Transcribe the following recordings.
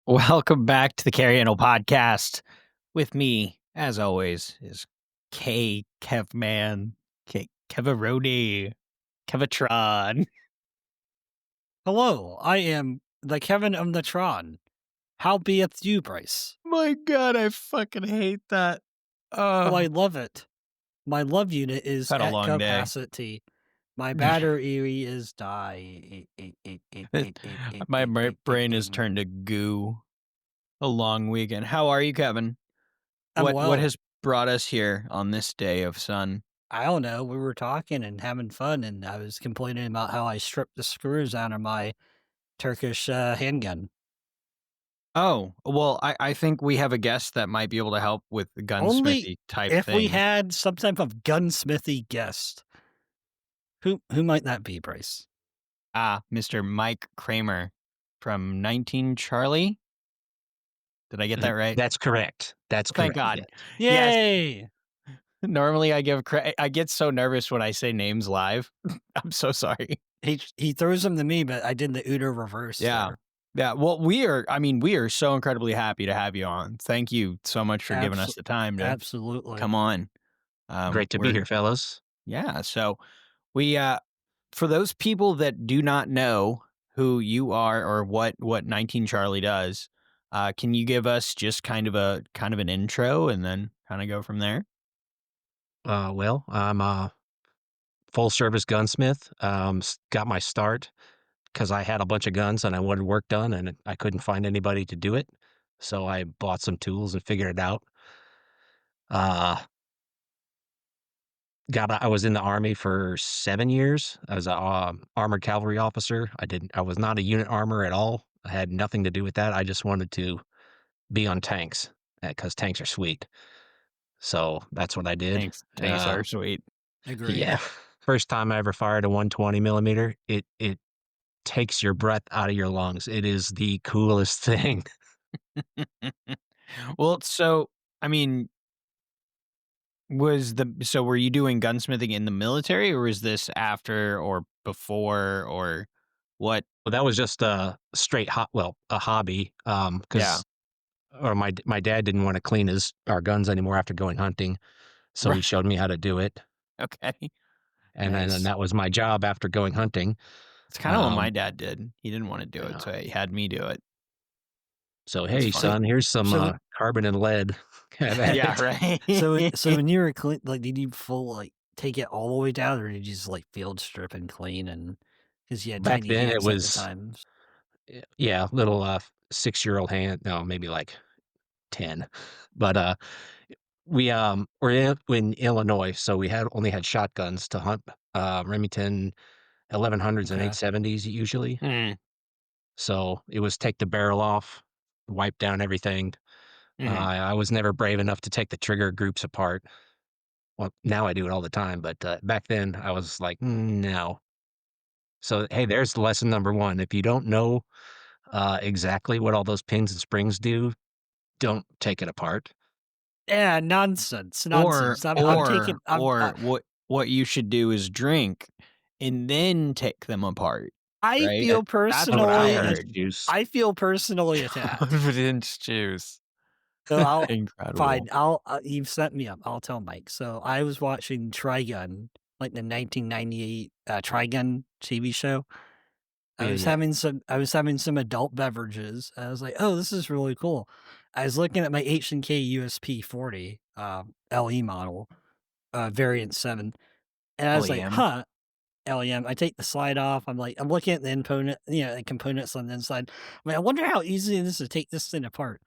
Welcome back to the Carriano Podcast. With me, as always, is Kevman, Kevaroni, Kevatron. Hello, I am the Kevin of the Tron. How beeth you, Bryce? My God, I fucking hate that. Oh, I love it. My love unit is Had a at long day. capacity. My battery is die. My brain has turned to goo. A long weekend. How are you, Kevin? I'm What well. has brought us here on this day of sun? I don't know. We were talking and having fun, and I was complaining about how I stripped the screws out of my Turkish handgun. Oh, well, I think we have a guest that might be able to help with the Only gunsmithy type if we thing. had some type of gunsmithy guest. Who might that be, Bryce? Mr. Mike Kramer from 19Charlie. Did I get that right? That's correct. That's Thank correct. God. Yes. Yay! Normally I get so nervous when I say names live. I'm so sorry. He throws them to me, but I did the Udo reverse. Yeah. there. Yeah. Well, we are so incredibly happy to have you on. Thank you so much for giving us the time to Absolutely. come on. Great to be here, fellas. Yeah. So we, for those people that do not know who you are or what 19Charlie does, can you give us just kind of an intro and then kind of go from there? Well, I'm a full service gunsmith. Got my start because I had a bunch of guns and I wanted work done and I couldn't find anybody to do it. So I bought some tools and figured it out. Uh, I was in the Army for 7 years. I was a armored cavalry officer. I was not a unit armor at all. I had nothing to do with that. I just wanted to be on tanks because tanks are sweet. So that's what I did. Thanks are sweet. Agreed. Yeah. First time I ever fired a 120 millimeter, it takes your breath out of your lungs. It is the coolest thing. Well, so I mean, were you doing gunsmithing in the military, or was this after or before, or what? Well, that was just a straight a hobby. Yeah. Because or my dad didn't want to clean our guns anymore after going hunting, so he Right. showed me how to do it, Okay. and then Nice. that was my job after going hunting. It's kind of what my dad did. He didn't want to do Yeah. it, so he had me do it. So That's hey, funny. son, here's some So- carbon and lead. Have at Yeah, it. right. So when you were clean, like, did you take it all the way down, or did you just like field strip and clean? And because you had Back tiny then, it hands at the was time. yeah, little 6-year-old hand. No, maybe like 10, but we're in Illinois, so we only had shotguns to hunt Remington 1100s and Okay. 870s usually. Mm, So it was take the barrel off, wipe down everything. mhm. I was never brave enough to take the trigger groups apart. Well, now I do it all the time, but back then I was like, no. So hey, there's lesson number one. If you don't know exactly what all those pins and springs do, don't take it apart. Yeah, nonsense. Or I'm taking. what you should do is drink and then take them apart. I Right? feel That's what I personally. heard. Juice. I feel personally attacked. Confidence juice. So I'll Incredible. fine. You've set me up. I'll tell Mike. So I was watching Trigun, like the 1998 Trigun TV show. I was having some adult beverages. I was like, oh, this is really cool. I was looking at my H&K USP 40 LE model, variant 7, and I was like, LEM. huh, LEM. I take the slide off. I'm looking at the components on the inside. I wonder how easy it is to take this thing apart.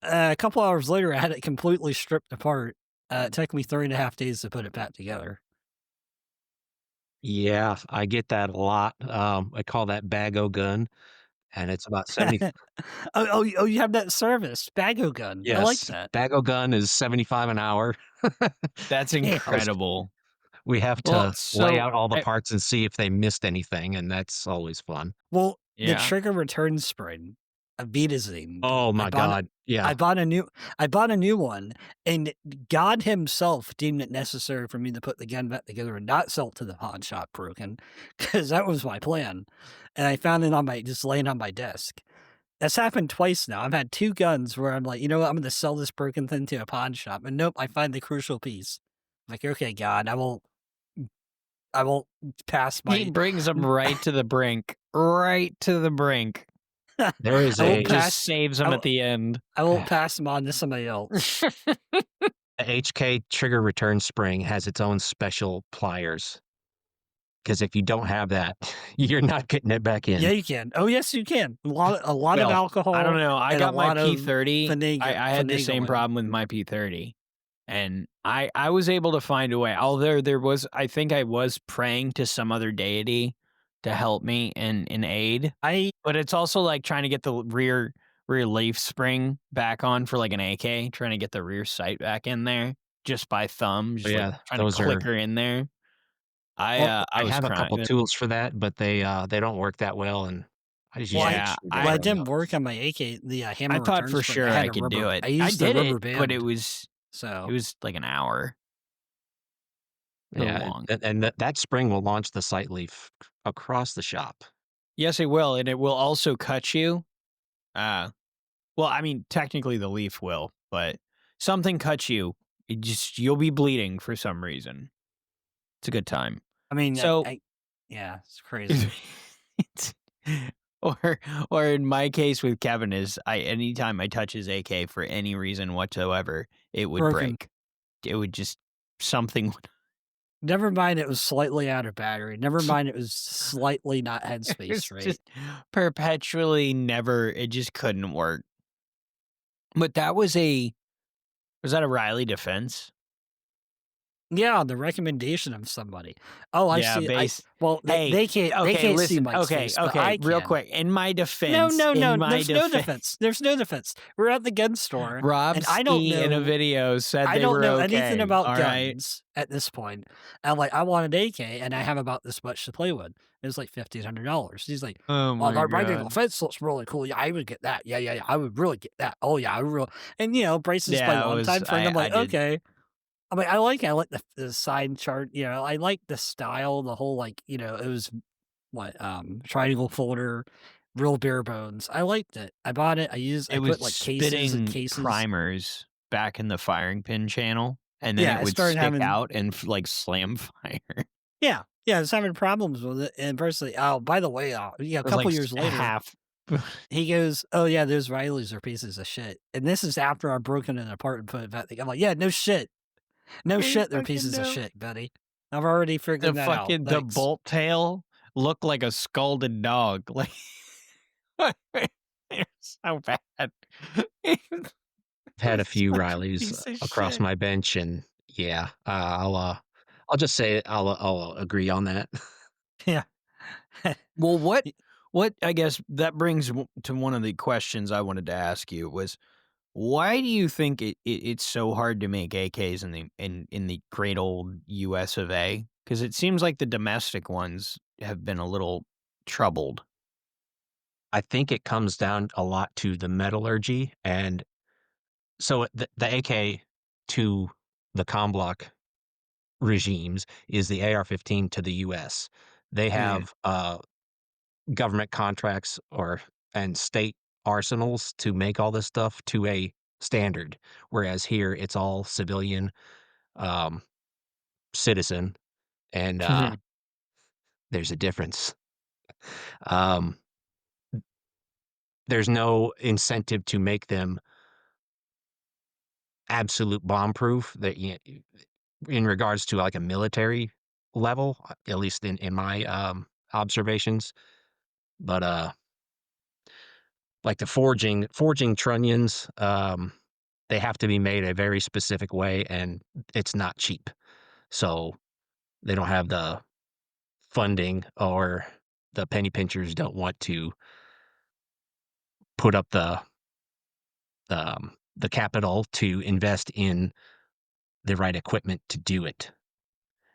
A couple hours later, I had it completely stripped apart. It took me 3.5 days to put it back together. Yeah, I get that a lot. I call that Bag-O gun, and it's about 70. Oh, you have that service, Bag-O gun. I like Yes, that. Bag-O gun is 75 an hour. That's incredible. We have to Well, lay so out all the parts and see if they missed anything, and that's always fun. Well, the Yeah. trigger return spring, Avitazine. Oh my God, yeah. I bought a new one, and God himself deemed it necessary for me to put the gun back together and not sell it to the pawn shop broken, because that was my plan. And I found it just laying on my desk. That's happened twice now. I've had 2 guns where I'm like, "You know what? I'm gonna sell this broken thing to a pawn shop," and nope, I find the crucial piece. Like, "Okay, God, I won't pass He my brings them right to the brink, right to the brink. There is I won't It a just pass saves I them at won't the end. I won't pass them on to somebody else." the HK trigger return spring has its own special pliers. Because if you don't have that, you're not getting it back Yeah, in. you can. Oh, yes, you can. A lot of Well, I don't alcohol know. I and a got my lot of P30. I had the same finagling. problem with my P30, and I was able to find a way. Although there was, I think I was praying to some other deity to help me and aid. I But it's also like trying to get the rear leaf spring back on for like an AK, trying to get the rear sight back in there just by thumb, But just like yeah, trying to those click are her in there. well, I I was have a crying. couple tools for that, but they don't work that well, and I just use well, a I Yeah, well, screwdriver it on didn't those. work on my AK, the, I hammer thought return for spring. I sure had I a could do rubber it. I I used the did rubber it, but band, it so was like an hour, a little Yeah, long. and that spring will launch the sight leaf across the shop. Yes, it will, and it will also cut you. Uh, well, I mean, technically the leaf will, but something cuts you. You'll be bleeding for some reason. It's a good time. I mean, So I yeah, it's crazy. it's or or in my case with Kevin is anytime I touch his AK for any reason whatsoever, it would Broken. break. It would just something would Never mind it was slightly out of battery. Never mind it was slightly not it headspace was right. just perpetually never it just couldn't work. But was that a Riley defense? Yeah, the recommendation of somebody. Oh, I Yeah, see. base. Well, they Hey, they can't they okay, can't see listen. Mike's Okay, face, but okay, I real can. quick. No, no, In no, my there's no defense, defense. There's no defense. We're at the gun store, Rob and I don't Ski in a know video said I they don't were know anything okay. about All right. guns at this point. I'm like, "I want an AK, and I have about this much to play with." It was like $1,500. He's like, Oh "Oh, my that regular god. fence looks really cool. Yeah, I would get that. Yeah, yeah, yeah. I would really get that. Oh, yeah, I would real." And, Bryce is my Yeah, it was longtime friend. I'm I like, did. "Okay." I like the side chart, I like the style, the whole, like, it was triangle folder, real bare bones. I liked it. I bought it. I It was put, like, cases and spitting cases. primers back in the firing pin channel, and then Yeah, it I would started stick having out and like slam fire. It Yeah, yeah, I was having problems with it, and personally oh, by the way, yeah, a was couple like years later, half. he goes, "Oh, yeah, those Rileys are pieces of shit," and this is after I've broken it apart and put it back. I'm like, "Yeah, no shit. No I shit, they're fucking pieces of know. shit, buddy. I've already figured that out, The thanks." bolt tail looked like a scalded dog. Like it's so bad. It I've had a was few such a Rileys piece of across shit. my bench, and yeah, I'll just say I'll agree on that. Yeah. Well, Y what I guess that brings to one of the questions I wanted to ask you was why do you think it's so hard to make AKs in the great old US of A? Because it seems like the domestic ones have been a little troubled. I think it comes down a lot to the metallurgy, and so the AK to the comm block regimes is the AR-15 to the US. They Mhm. have, government contracts and state arsenals to make all this stuff to a standard, whereas here it's all civilian, um, citizen, and, there's a difference. Um, there's no incentive to make them absolute bomb proof that in regards to, like, a military level, at least in my, observations, but, like the forging trunnions, they have to be made a very specific way, and it's not cheap. So, they don't have the funding, or the penny pinchers don't want to put up the capital to invest in the right equipment to do it.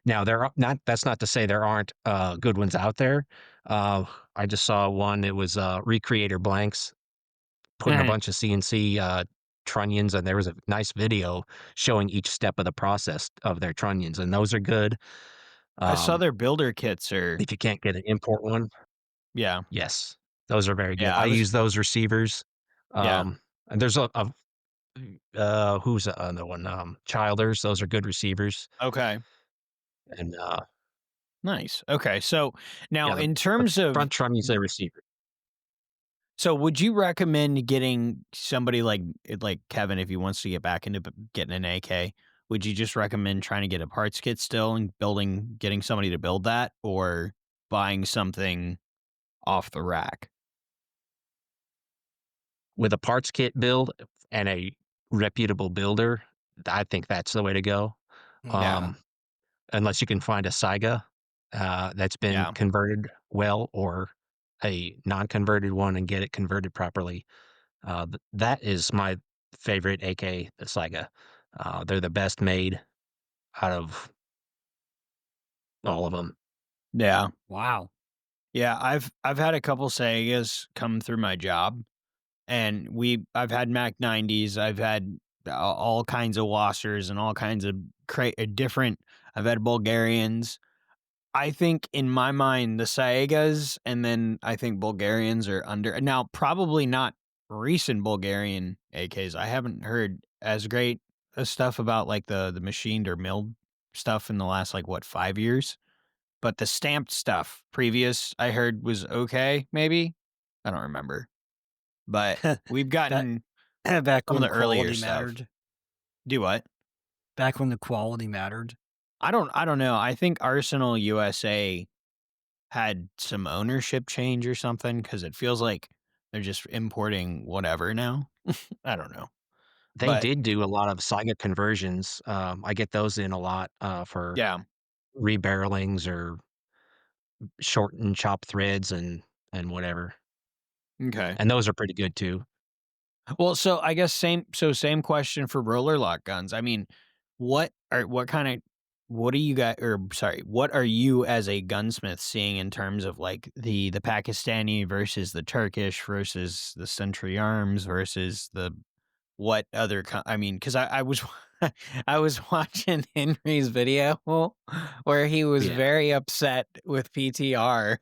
Now, there are not that's not to say there aren't, good ones out there. Uh, I just saw one, it was, Recreator Blanks putting a Mhm. bunch of CNC, trunnions, and there was a nice video showing each step of the process of their trunnions, and those are good. I saw Um, their builder kits are if you can't get an import one, yeah. yes. Those are very good. Yeah, I I was use those receivers. yeah. And there's who's the other one? Childers, those are good receivers. Okay. And, Nice. Okay. So now yeah, in the terms of front trim is a receiver. so would you recommend getting somebody like Kevin if he wants to get back into getting an AK? Would you just recommend trying to get a parts kit still and getting somebody to build that or buying something off the rack? With a parts kit build and a reputable builder, I think that's the way to go. Mhm. Yeah. Um, unless you can find a Saiga, that's been Yeah. converted well or a non-converted one and get it converted properly. That is my favorite AK, the Saiga. They're the best made out of all of them. Yeah. Wow. Yeah, I've had a couple Segas come through my job, and I've had Mac 90s, I've had all kinds of Wassers and all kinds of different. I've had Bulgarians. I think in my mind the Siegas, and then I think Bulgarians are under now. Probably not recent Bulgarian AKs. I haven't heard as great stuff about like the machined or milled stuff in the last like what 5 years. But the stamped stuff previous I heard was okay, maybe? I don't remember. But we've Back gotten back some of when the earlier quality stuff. mattered. Do what? Back when the quality mattered. I don't know. I think Arsenal USA had some ownership change or something because it feels like they're just importing whatever now. I don't know. They But did do a lot of Saiga conversions. I get those in a lot, for yeah, rebarrelings or shorten chop threads and whatever, okay. and those are pretty good too. Well, so I guess same question for roller lock guns. I mean, what are you guys or sorry, what are you as a gunsmith seeing in terms of like the Pakistani versus the Turkish versus the Century Arms versus the what other I mean, because I was I was watching Henry's video where he was Yeah. very upset with PTR.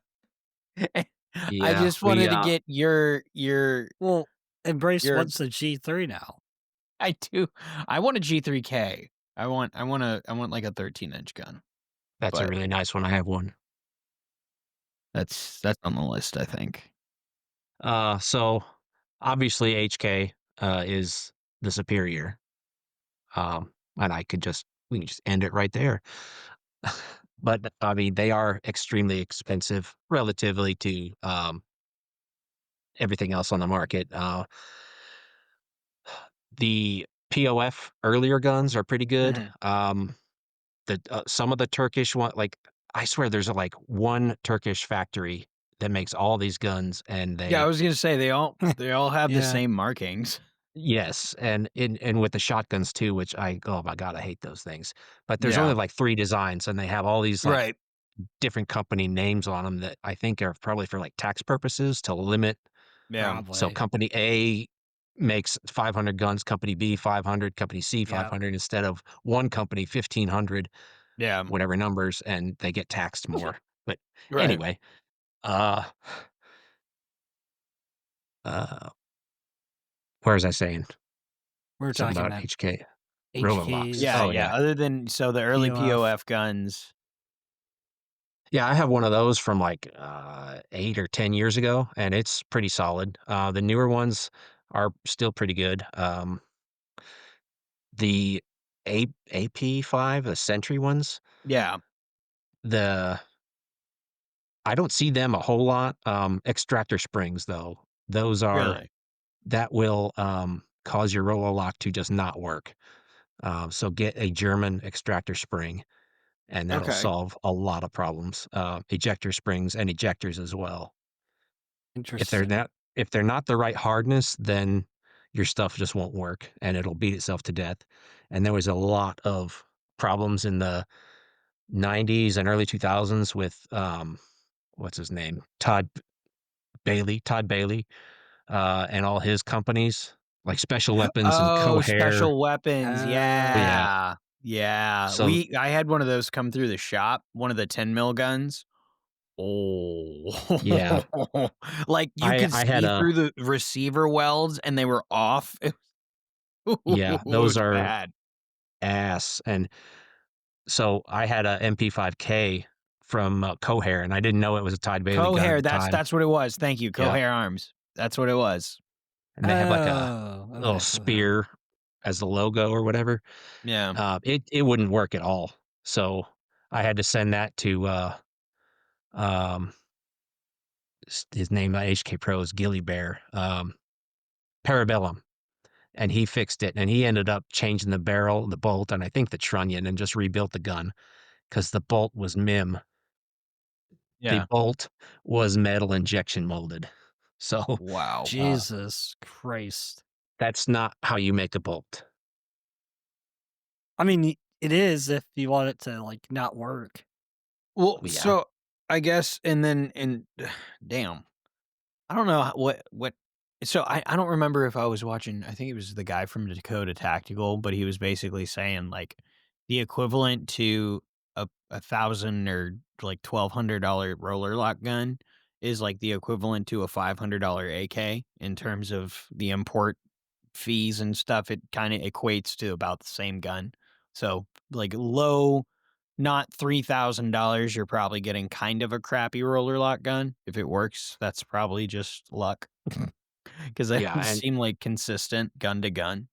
I Yeah, just wanted to get Well, Embrace your wants a G3 now. I do. I want a G3K. I want like a 13-inch gun, that's a but really nice one, I have one. that's on the list, I think. So, obviously HK, is the superior, and we can just end it right there. But, I mean, they are extremely expensive relatively to, everything else on the market. The POF earlier guns are pretty good. Mhm. Some of the Turkish one, like, I swear there's, like, one Turkish factory that makes all these guns, and Yeah, I they was gonna say they all have the Yeah. same markings. yes, and with the shotguns too, which oh my god, I hate those things. But there's only, Yeah. like, 3 designs, and they have all these, like, Right. different company names on them that I think are probably for, like, tax purposes to limit. Yeah. So Probably. company A makes 500 guns, company B 500, company C Yeah. 500 instead of one company 1,500, Yeah. whatever numbers, and they get taxed more. But Right. anyway, uh, uh, where was I saying? We're Something talking about about HK. Roller locks. Yeah, HKs, Oh, yeah. yeah. Other than so the early POF. POF guns. Yeah, I have one of those from, like, 8 or 10 years ago, and it's pretty solid. The newer ones are still pretty good. The AP5, the Sentry ones, Yeah. the I don't see them a whole lot. Extractor springs, though, those are Really? that will, cause your roller lock to just not work. So get a German extractor spring, and that'll Okay. solve a lot of problems. Ejector springs and ejectors as well. If they're Interesting. not if they're not the right hardness, then your stuff just won't work, and it'll beat itself to death. And there was a lot of problems in the '90s and early 2000s with, what's his name? Todd Bailey, and all his companies, like Special Weapons and Oh, Cohair. special weapons. Yeah. Yeah. Yeah. So I had one of those come through the shop, one of the 10 mil guns. Yeah. Oh, like, you could I had see a through the receiver welds and they were off? yeah, It those was are bad. ass, and so I had a MP5K from, Cohair, and I didn't know it was a Todd Bailey gun at Cohair, the time. that's what it was, thank you, Yeah, Cohair Arms. That's what it was. and they had, like, a Oh, little okay, okay. spear as the logo or whatever. Yeah. It wouldn't work at all, so I had to send that to, um, his name at HK Pro is Gilly Bear, Parabellum, and he fixed it, and he ended up changing the barrel, the bolt, and I think the trunnion, and just rebuilt the gun because the bolt was MIM. The Yeah. bolt was metal injection molded. So, Wow. uh, Jesus Christ. that's not how you make a bolt. I mean, it is if you want it to, like, not work. Well, Yeah, so, I guess and damn. I don't know what so I don't remember if I was watching I think it was the guy from Dakota Tactical, but he was basically saying, like, the equivalent to a 1,000 or, like, $1,200 roller lock gun is, like, the equivalent to a $500 AK in terms of the import fees and stuff. It kinda equates to about the same gun. So, like, low not $3,000, you're probably getting kind of a crappy roller lock gun. If it works, that's probably just luck. 'Cause they yeah, and seem like consistent gun to gun.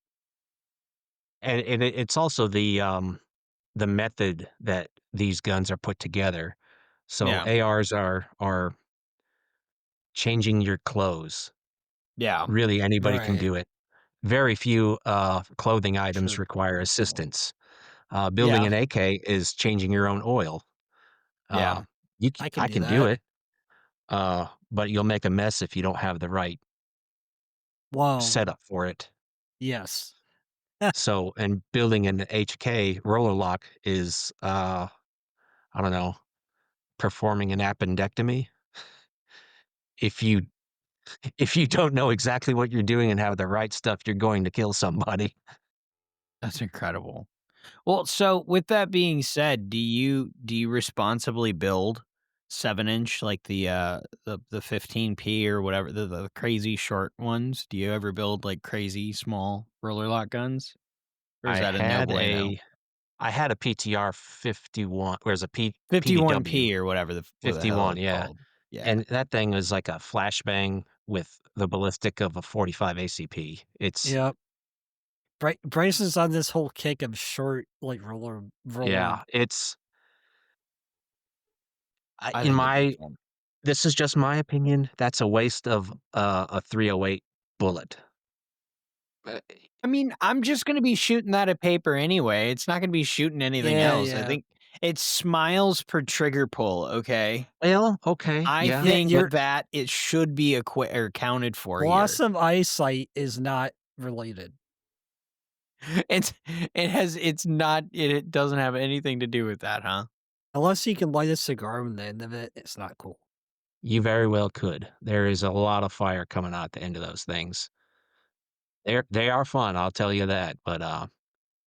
it's also the method that these guns are put together. So Yeah, ARs are changing your clothes. yeah, Really, anybody can Right. do it. Very few, clothing items Sure. require Well, assistance. Building yeah, an AK is changing your own oil. Uh, yeah. I can I do can do that. it, but you'll make a mess if you don't have the right Well, setup for it. yes. So, and building an HK roller lock is, I don't know, performing an appendectomy. If you if you don't know exactly what you're doing and have the right stuff, you're going to kill somebody. That's incredible. Well, so with that being said, do you responsibly build 7-inch like the 15P or whatever, the crazy short ones? Do you ever build, like, crazy small roller lock guns? Or is I that a no had bueno? a I had a PTR 51 or it was a PDW 51P or whatever what the hell 51, it's yeah, called. Yeah. and that thing was like a flashbang with the ballistic of a 45 ACP. It's Yep. Bryson's on this whole kick of short, like, roller yeah, it's I in think it'd be my fun. this is just my opinion, that's a waste of, a 308 bullet. Uh, I mean, I'm just gonna be shooting that at paper anyway, it's not gonna be shooting anything Yeah, else. I yeah. think it's smiles per trigger pull, okay? well, okay, I yeah. Yeah, think your that it should be or counted for loss here. of eyesight is not related. It's it's not it doesn't have anything to do with that, huh? Unless you can light a cigar on the end of it, it's not cool. You very well could. There is a lot of fire coming out the end of those things. They are fun, I'll tell you that, but,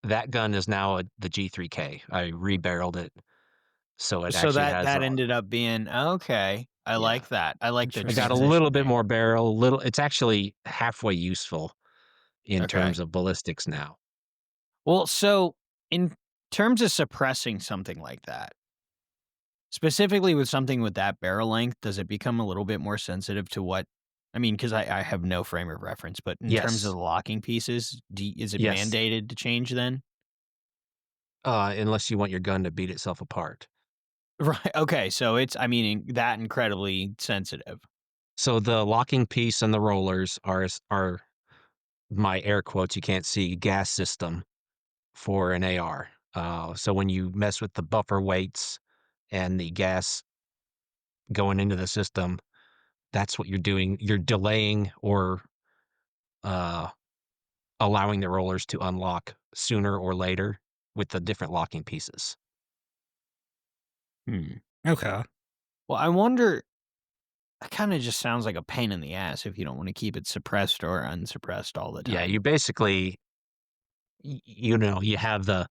that gun is now the G3K. I rebarreled it, so it So actually that has that a ended up being okay. I yeah. like that. I like the I got a Interesting. little bit transitioning. more barrel, little it's actually halfway useful in Okay. terms of ballistics now. Well, so in terms of suppressing something like that, specifically with something with that barrel length, does it become a little bit more sensitive to what I mean, because I have no frame of reference, but in terms of Yes. the locking pieces, is it Yes. mandated to change then? Unless you want your gun to beat itself apart. Right. Okay. So it's, I mean, that incredibly sensitive. So the locking piece and the rollers are my air quotes, you can't see, gas system for an AR. So when you mess with the buffer weights and the gas going into the system, that's what you're doing. You're delaying or uh, allowing the rollers to unlock sooner or later with the different locking pieces. Hmm. Okay. Well, I wonder, that kind of just sounds like a pain in the ass if you don't want to keep it suppressed or unsuppressed all the Yeah, time. you basically, you know, you have the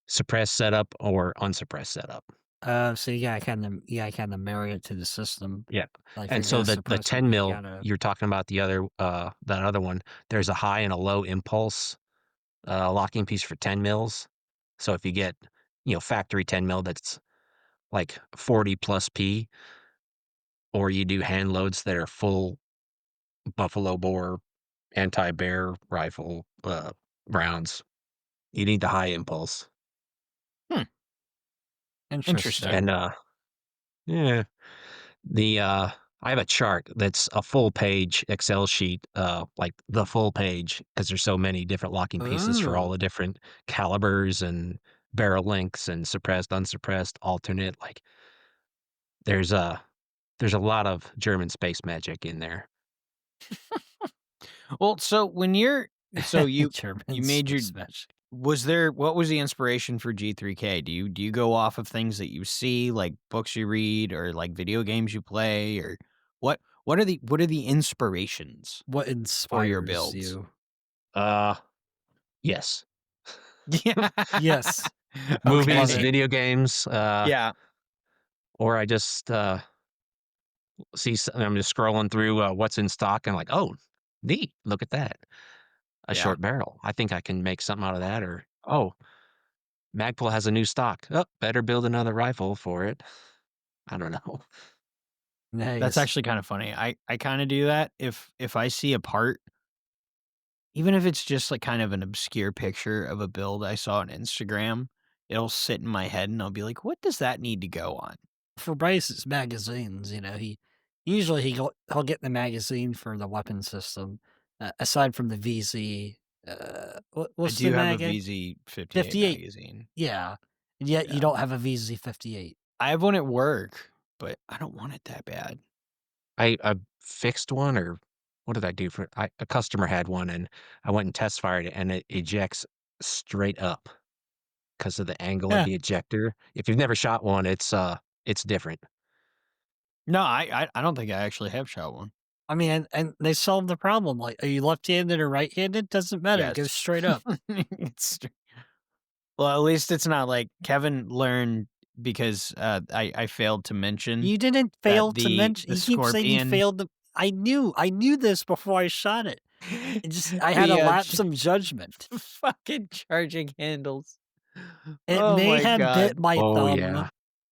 suppressed setup or unsuppressed setup. So you gotta marry it to the system. Yeah, Like, if and you're so gonna the suppress it, 10 you mil gotta you're talking about that other one, there's a high and a low impulse, locking piece for 10 mils. So if you get, factory 10 mil that's like 40 plus P, or you do hand loads that are full buffalo bore anti-bear rifle, rounds, you need the high impulse. Hmm, interesting. interesting. And, yeah. The, I have a chart that's a full page Excel sheet, like the full page, because there's so many different locking pieces for all Ooh. the different calibers and barrel lengths and suppressed, unsuppressed, alternate. Like there's a there's a lot of German space magic in there. Well, so when you're so you German made your space magic. what was the inspiration for G3K? Do you go off of things that you see, like books you read or like video games you play, or what are the inspirations What for your inspires builds? you? Uh, yes. Yeah. Yes, love Movies, Okay. it. video games, Yeah. or I just, I'm just scrolling through, what's in stock and like, "Oh, neat, look at that. A Yeah. short barrel. I think I can make something out of that," or, "Oh, Magpul has a new stock. Oh, better build another rifle for it." I don't know. That's Nice. actually kind of funny. I kind of do that if I see a part, even if it's just like kind of an obscure picture of a build I saw on Instagram, it'll sit in my head and I'll be like, "What does that need to go on?" For Bryce's magazines, he usually he'll get the magazine for the weapon system, aside from the VZ. I What's the do have a mag? VZ-58 58. magazine. Yeah, and yet you Yeah. don't have a VZ-58. I have one at work, but I don't want it that bad. I fixed one, or what did I do for a customer had one, and I went and test fired it, and it ejects straight up because of the angle of Yeah, the ejector. If you've never shot one, it's different. No, I don't think I actually have shot one. I mean, and they solved the problem. Like, are you left-handed or right-handed? Doesn't matter. It Yes. goes straight up. It's well, at least it's not like Kevin learned because, I failed to mention You didn't that fail to the mention. You keep saying you Scorpion failed to. I knew this before I shot it. I had a the, lapse of judgment. fucking charging handles. It Oh may my have bit god. my Oh, thumb, yeah.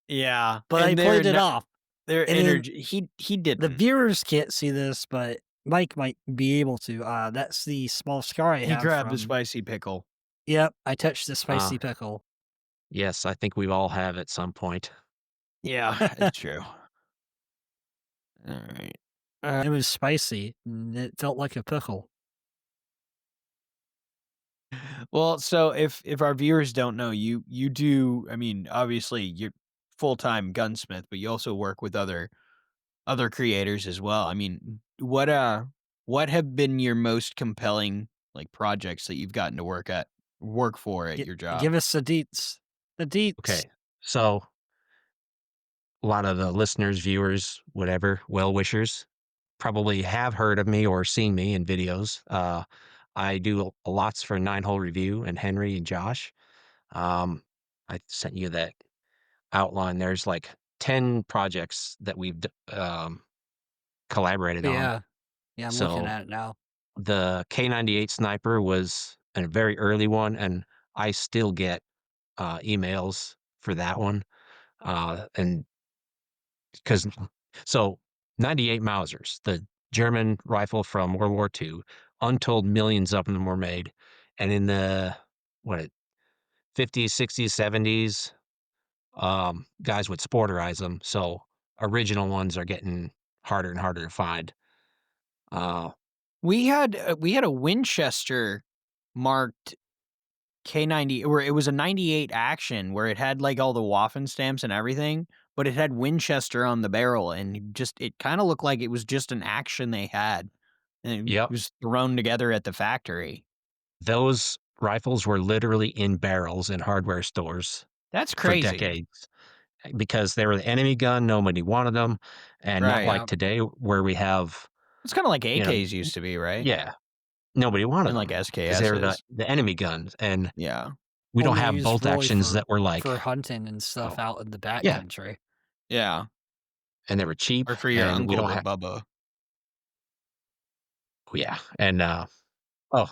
Yeah, but I and played it off. their And then energy he the didn't. viewers can't see this, but Mike might be able to. That's the small scar I He have grabbed the from. spicy pickle. Yep, I touched the Uh, spicy pickle. yes, I think we all have at some point. Yeah, it's true. Alright. It was spicy, and it felt like a pickle. Well, so if our viewers don't know, you do, I mean, obviously you're full-time gunsmith, but you also work with other creators as well. I mean, what have been your most compelling, like, projects that you've gotten to work for at Gi your job? Give us the deets. The deets. Okay, so a lot of the listeners, viewers, whatever, well-wishers probably have heard of me or seen me in videos. I do lots for Nine Hole Review and Henry and Josh. Um, I sent you that outline. There's like 10 projects that we've collaborated on. Yeah. Yeah, I'm looking So at it now. the K98 sniper was a very early one, and I still get emails for that one. And because so 98 Mausers, the German rifle from World War II, untold millions of them were made. And in the what 50s, 60s, 70s, guys would sporterize them. So original ones are getting harder and harder to find. Uh, We had a Winchester marked K90 where it was a 98 action where it had, like, all the Waffen stamps and everything, but it had Winchester on the barrel, and it kinda looked like it was just an action they had, and it yep, was thrown together at the factory. those rifles were literally in barrels in hardware stores That's for crazy. decades because they were the enemy gun. Nobody wanted them, and not Right. like Yeah. today where we have, It's kinda like you know, AKs used to be, right? yeah, nobody wanted And like them because they were the SKSs. the enemy guns, and Yeah. we don't only have used bolt really actions for that were like, hunting and stuff oh, out in the yeah, backcountry. Yeah. and they were cheap, Or for your and we uncle, don't the have, Bubba. yeah, and oh,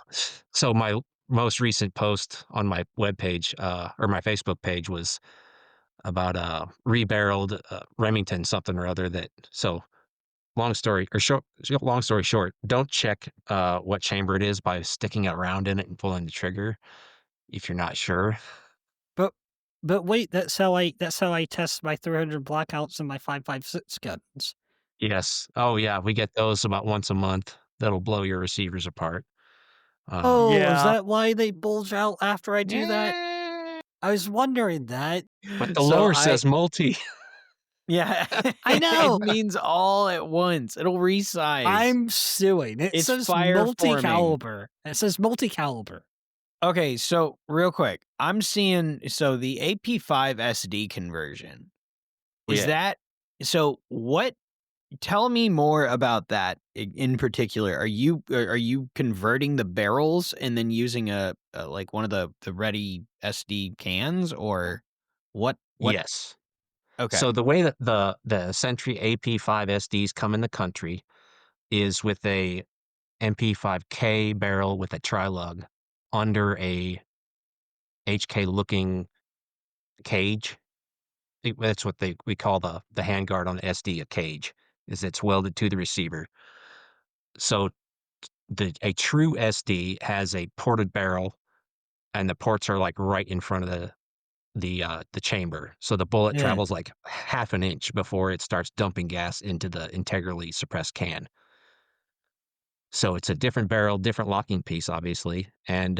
so my most recent post on my webpage, or my Facebook page was about a rebarreled Remington something or other that. So long story short, don't check what chamber it is by sticking a round in it and pulling the trigger if you're not sure. But wait, that's how I test my 300 blackouts and my 5.56 guns. Yes. Oh yeah, we get those about once a month. That'll blow your receivers apart. Uh, Oh, is Yeah. that why they bulge out after I do that? eh, I was wondering that. but the So lower says multi. yeah, I it know. means all at once. It'll resize. I'm suing. It It's says fire forming. multi-caliber. It says multi-caliber. Okay, so real quick, I'm seeing so the AP5 SD conversion. Is Yeah. that so what tell me more about that in particular. Are you converting the barrels and then using a like one of the ready SD cans or what Yes. okay. So the way that the Sentry AP5 SDs come in the country is with a MP5K barrel with a tri-lug under a HK looking cage. That's what we call the handguard on the SD a cage, is it's welded to the receiver. So a true SD has a ported barrel, and the ports are like right in front of the chamber. So the bullet Yeah. travels like half an inch before it starts dumping gas into the integrally suppressed can. So it's a different barrel, different locking piece, obviously, and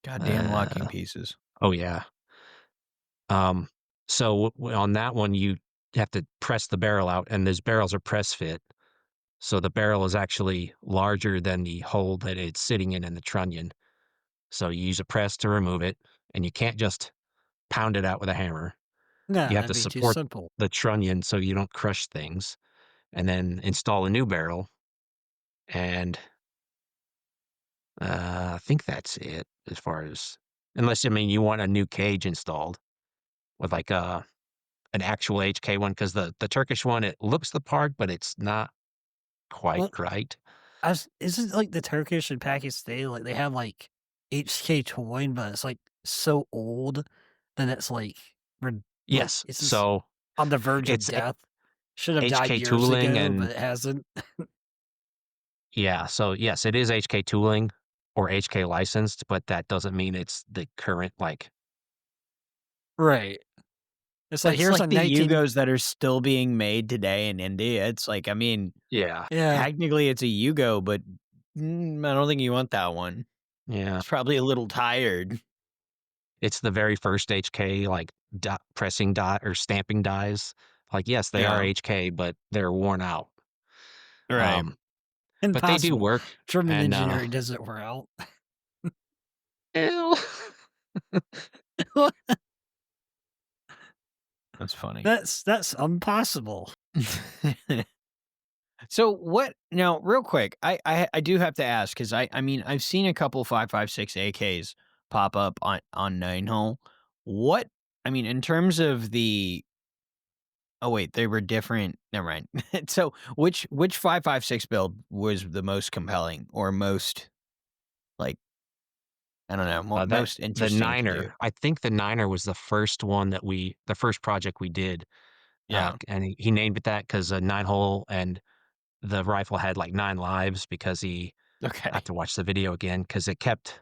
Goddamn locking uh, pieces. oh yeah. Um, so on that one, you have to press the barrel out, and those barrels are press fit. So the barrel is actually larger than the hole that it's sitting in the trunnion. So you use a press to remove it, and you can't just pound it out with a hammer. No, You have that'd to be too support simple. the trunnion so you don't crush things, and then install a new barrel. And I think that's it as far as, unless I mean you want a new cage installed with like an actual HK one, because the Turkish one, it looks the part, but it's not quite Well, right. isn't like the Turkish and Pakistan, like they have like HK twine, but it's like so old that it's like like Yes, it's just so on the verge of it's death. Should have died HK years tooling, ago, and but it hasn't. yeah, so yes, it is HK tooling or HK licensed, but that doesn't mean it's the current, like, Right. It's like It's here's like a the 19 Yugos that are still being made today in India. It's like, I mean, yeah, Yeah. technically it's a Yugo, but I don't think you want that one. yeah. It's probably a little tired. It's the very first HK, like, pressing die or stamping dies. Like, yes, they are Yeah. HK, but they're worn out. Right. Um, but they do Impossible. work, German and, engineering doesn't wear out. ew. That's funny. That's impossible. So what now real quick, I do have to ask because I mean I've seen a couple 5.56 AKs pop up on nine hole. What I mean in terms of the oh wait, they were different. Never mind. So which 5.56 build was the most compelling or most like I don't know, That most the interesting to do? Niner, I think the Niner was the first one that the first project we did, Yeah. and he named it that 'cause a 9-hole, and the rifle had, like, 9 lives because I have Okay. to watch the video again because it kept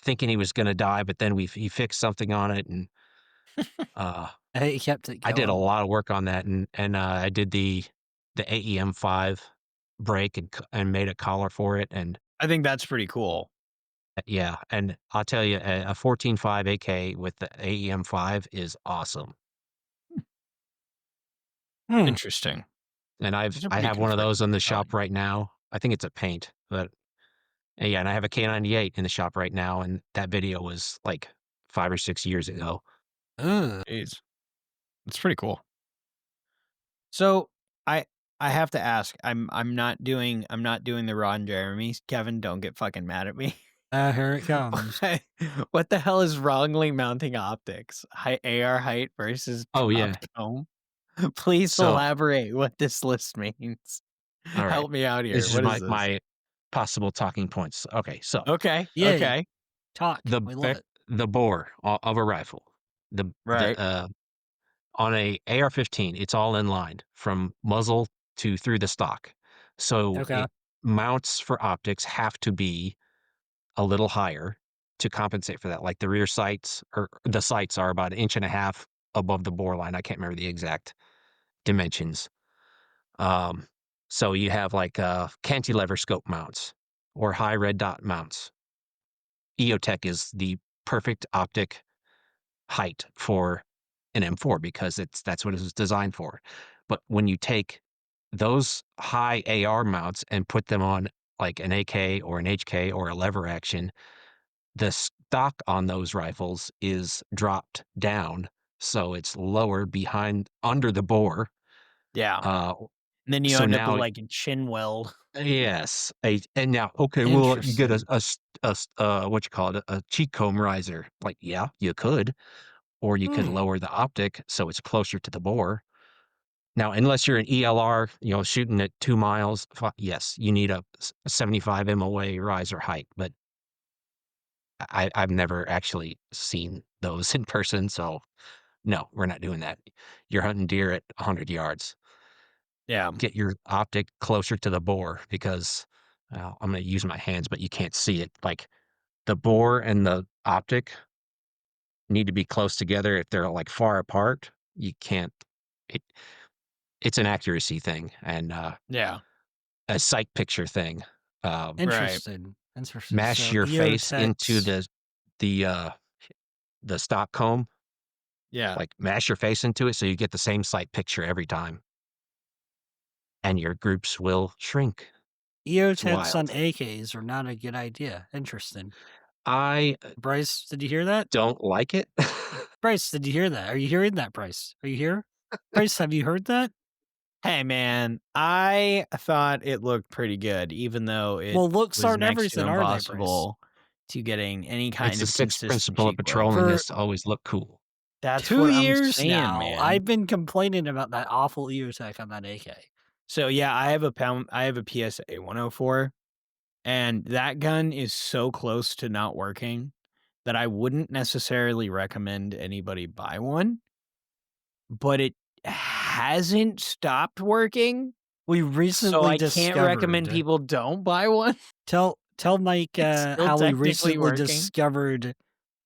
thinking he was gonna die, but then he fixed something on it, and, uh, He kept it I did a going. lot of work on that, and I did the AEM-5 break and made a collar for it, and I think that's pretty cool. yeah, and I'll tell you, a 14.5 AK with the AEM-5 is awesome, Hmm. Interesting. and Those are I pretty have one of those in the shop compelling. right now. I think it's a paint, but yeah, and I have a K98 in the shop right now, and that video was, like, 5 or 6 years ago. Ugh. Jeez. It's pretty cool. So I I have to ask. I'm not doing the Ron Jeremy's. Kevin, don't get fucking mad at me. Here it comes. What what the hell is wrongly mounting optics? AR height versus Oh, drop yeah. dome? Please So, elaborate what this list means. alright. Help me out here. This is What is this? my possible talking points. Okay, so Okay, Yay, okay. talk. the We love be it. the bore o of a rifle, Right. on a AR-15, it's all in line from muzzle to through the stock. So Okay. it mounts for optics have to be a little higher to compensate for that. Like the rear sights or the sights are about an inch and a half above the bore line. I can't remember the exact dimensions. Um, so you have like cantilever scope mounts or high red dot mounts. EOTech is the perfect optic height for an M4 because that's what it was designed for. But when you take those high AR mounts and put them on like an AK or an HK or a lever action, the stock on those rifles is dropped down, so it's lower behind under the bore. Yeah. Uh, And then you so end up with, now like, a chin weld. yes, and now okay, well, you get Interesting. what you call it, a cheek comb riser. Like, yeah, you could, or you could Hmm. lower the optic so it's closer to the bore. Now, unless you're an ELR, shooting at 2 miles, yes, you need a 75 MOA riser height, but I've never actually seen those in person, so no, we're not doing that. You're hunting deer at 100 yards. Yeah. Get your optic closer to the bore because, well, I'm gonna use my hands, but you can't see it. Like, the bore and the optic need to be close together. If they're, like, far apart, you can't it it's an accuracy thing and, Yeah. a sight picture thing. Um, Right. Interesting. Interesting. mash So your face into EOTechs. the, uh, the stock comb, Yeah. like, mash your face into it so you get the same sight picture every time, and your groups will shrink. It's EOTechs on wild. AKs are not a good idea. Interesting. I Bryce, did you hear that? don't like it. Bryce, did you hear that? Are you hearing that, Bryce? Are you here? Bryce, have you heard that? Hey, man, I thought it looked pretty good, even though it Well, looks was aren't next to everything, are they, Bryce? impossible to getting any It's kind the of sixth consistent principle of cheek weld. patrolling For is to always look cool. That's 2 what I'm years saying, now, man. I've been complaining about that awful EOTech on that AK. So, yeah, I have a PSA 104, and that gun is so close to not working that I wouldn't necessarily recommend anybody buy one, but it hasn't stopped working, We so recently I can't recommend discovered people don't buy one. tell Mike, It's still how we technically recently working. discovered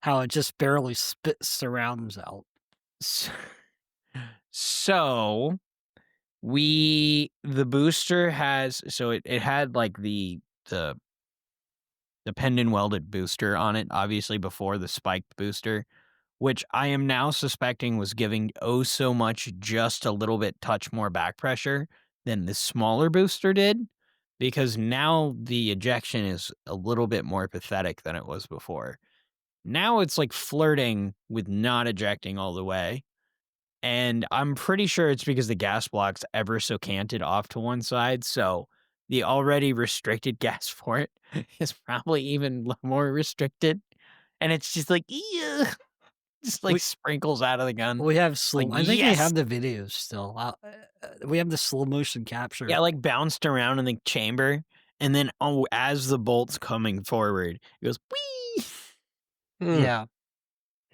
how it just barely spits surrounds out. S So, the booster has it had, like, the pendon welded booster on it, obviously, before the spiked booster, which I am now suspecting was giving, oh, so much just a little bit touch more back pressure than the smaller booster did, because now the ejection is a little bit more pathetic than it was before. Now it's, like, flirting with not ejecting all the way. And I'm pretty sure it's because the gas block's ever so canted off to one side, so the already restricted gas port is probably even more restricted, and it's just like, "Ew," just, like, We sprinkles out of the gun. we have Like, slow I think we "Yes!" have the videos still. We have the slow motion Yeah, capture. like, bounced around in the chamber, and then, oh, as the bolt's coming forward, it goes, "Wee!" Mm, Yeah.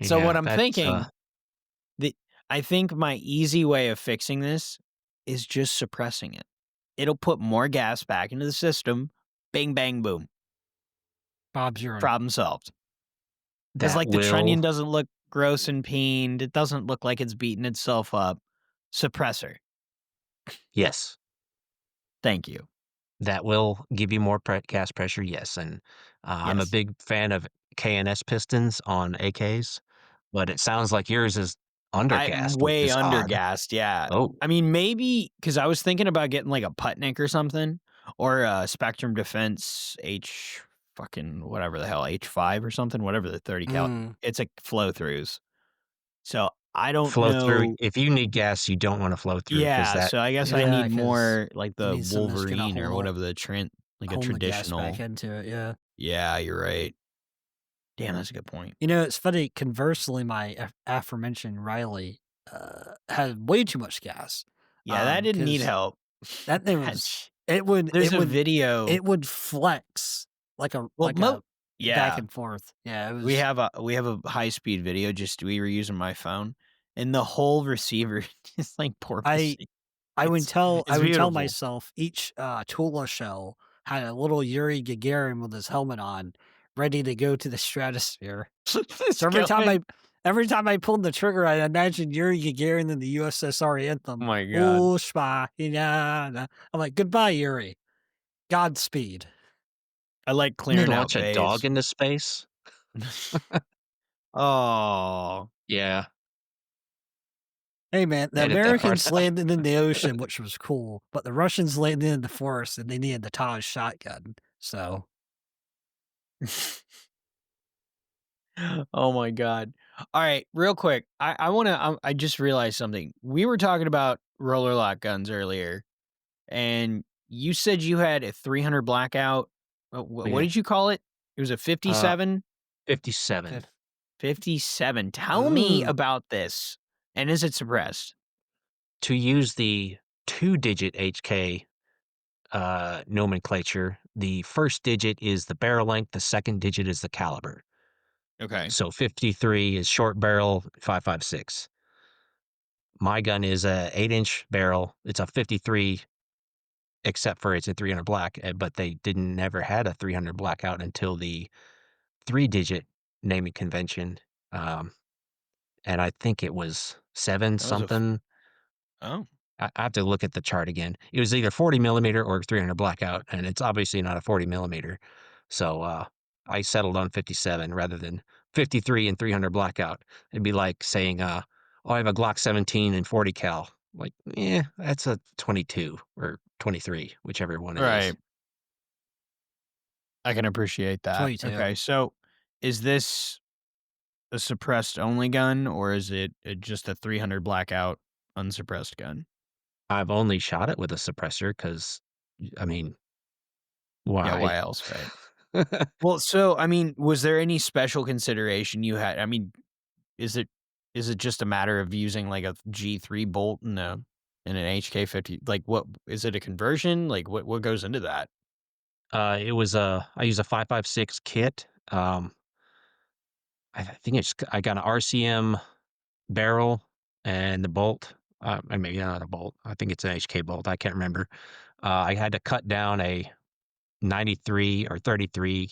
So what yeah, I'm thinking The I think my easy way of fixing this is just suppressing it. It'll put more gas back into the system. Bing, bang, boom. Bob's urine. Problem solved. Because that like the will trunnion doesn't look gross and peened. It doesn't look like it's beating itself up. Suppressor. yes, Thank you. that will give you more gas pressure, yes, and, I'm a Yes. big fan of KNS pistons on AKs, but it sounds like yours is I'm undergassed, which way is under odd. gassed. Yeah. Oh, I mean, maybe because I was thinking about getting like a Putnik or something or a Spectrum Defense H fucking whatever the hell, H5 or something, whatever the 30 cal. Mm. It's like flow throughs. So, I don't flow through know. if you need gas, you don't wanna flow through because Yeah, that so I guess I Yeah, need 'cause more like you the need something that's gonna Wolverine or whatever the hold the gas back traditional. into it, yeah. Yeah, you're right. Damn, that's a good point. You know, it's funny, conversely, my aforementioned Riley, had way too much gas, Yeah, that didn't need because help. that thing That was sh it would There's it a would video. it would flex Well, like a back yeah, and forth. Yeah, it was we have a high-speed video, just we were using my phone, and the whole receiver is, like, I porpoising. I It's would tell beautiful. myself each, Tula shell had a little Yuri Gagarin with his helmet on, ready to go to the stratosphere. It's So going every time I pulled the trigger, I imagined Yuri Gagarin in the USSR Oh anthem, my god. "Ushpahina." I'm like, "Goodbye, Yuri. Godspeed." I like You clearing out launch a dog bays. into space? Oh, Yeah, Hey, man, the edit that part Americans out. landed in the ocean, which was cool, but the Russians landed in the forest, and they needed the Taj shotgun, so oh my god. Alright, real quick, I just realized something. We were talking about roller lock guns earlier, and you said you had a 300 blackout. What Yeah, did you call it? It was a uh, 57? 57. fif 57. Tell me Ooh. about this, and is it suppressed? To use the two-digit HK, nomenclature, the first digit is the barrel length, the second digit is the caliber. Okay. So 53 is short barrel, 5.56. My gun is a 8-inch barrel. It's a 53, except for it's a 300 black, but they didn't never had a 300 blackout until the three-digit naming convention, um, and I think it was 7 That was a f something. Oh. I have to look at the chart again. It was either 40 millimeter or 300 blackout, and it's obviously not a 40 millimeter. So, I settled on 57 rather than 53 and 300 blackout. It'd be like saying, "Oh, I have a Glock 17 and 40 cal." Like, yeah, that's a 22 or 23, whichever one it is. Right. I can appreciate that. 22. Okay, so is this a suppressed only gun, or is it, just a 300 blackout unsuppressed gun? I've only shot it with a suppressor because, I mean, Yeah, why? why else, right? Well, so, I mean, was there any special consideration you had? I mean, is it just a matter of using, like, a G3 bolt in a in an HK50? Like, what is it a conversion? Like, what goes into that? It was I use a 5.56 kit. I think I got an RCM barrel and the bolt. Maybe not a bolt. I think it's an HK bolt. I can't remember. I had to cut down a 93 or 33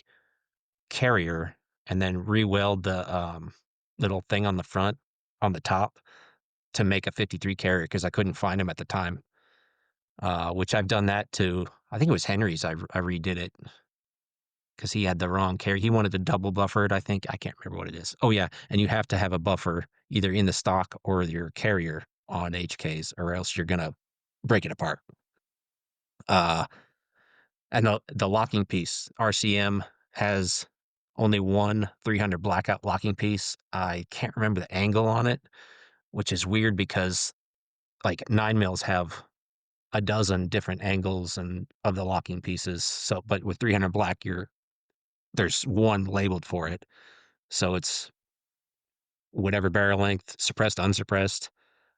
carrier and then re-weld the little thing on the front, on the top, to make a 53 carrier because I couldn't find them at the time. Which I've done that to. I think it was Henry's. I redid it because he had the wrong carrier. He wanted the double buffered, I think. I can't remember what it is. Oh, yeah, and you have to have a buffer either in the stock or your carrier on HKs, or else you're gonna break it apart. Uh, and the locking piece, RCM has only one 300 blackout locking piece. I can't remember the angle on it, which is weird because, like, 9 mils have a dozen different angles and of the locking pieces. So, but with 300 black, there's one labeled for it. So it's whatever barrel length, suppressed, unsuppressed.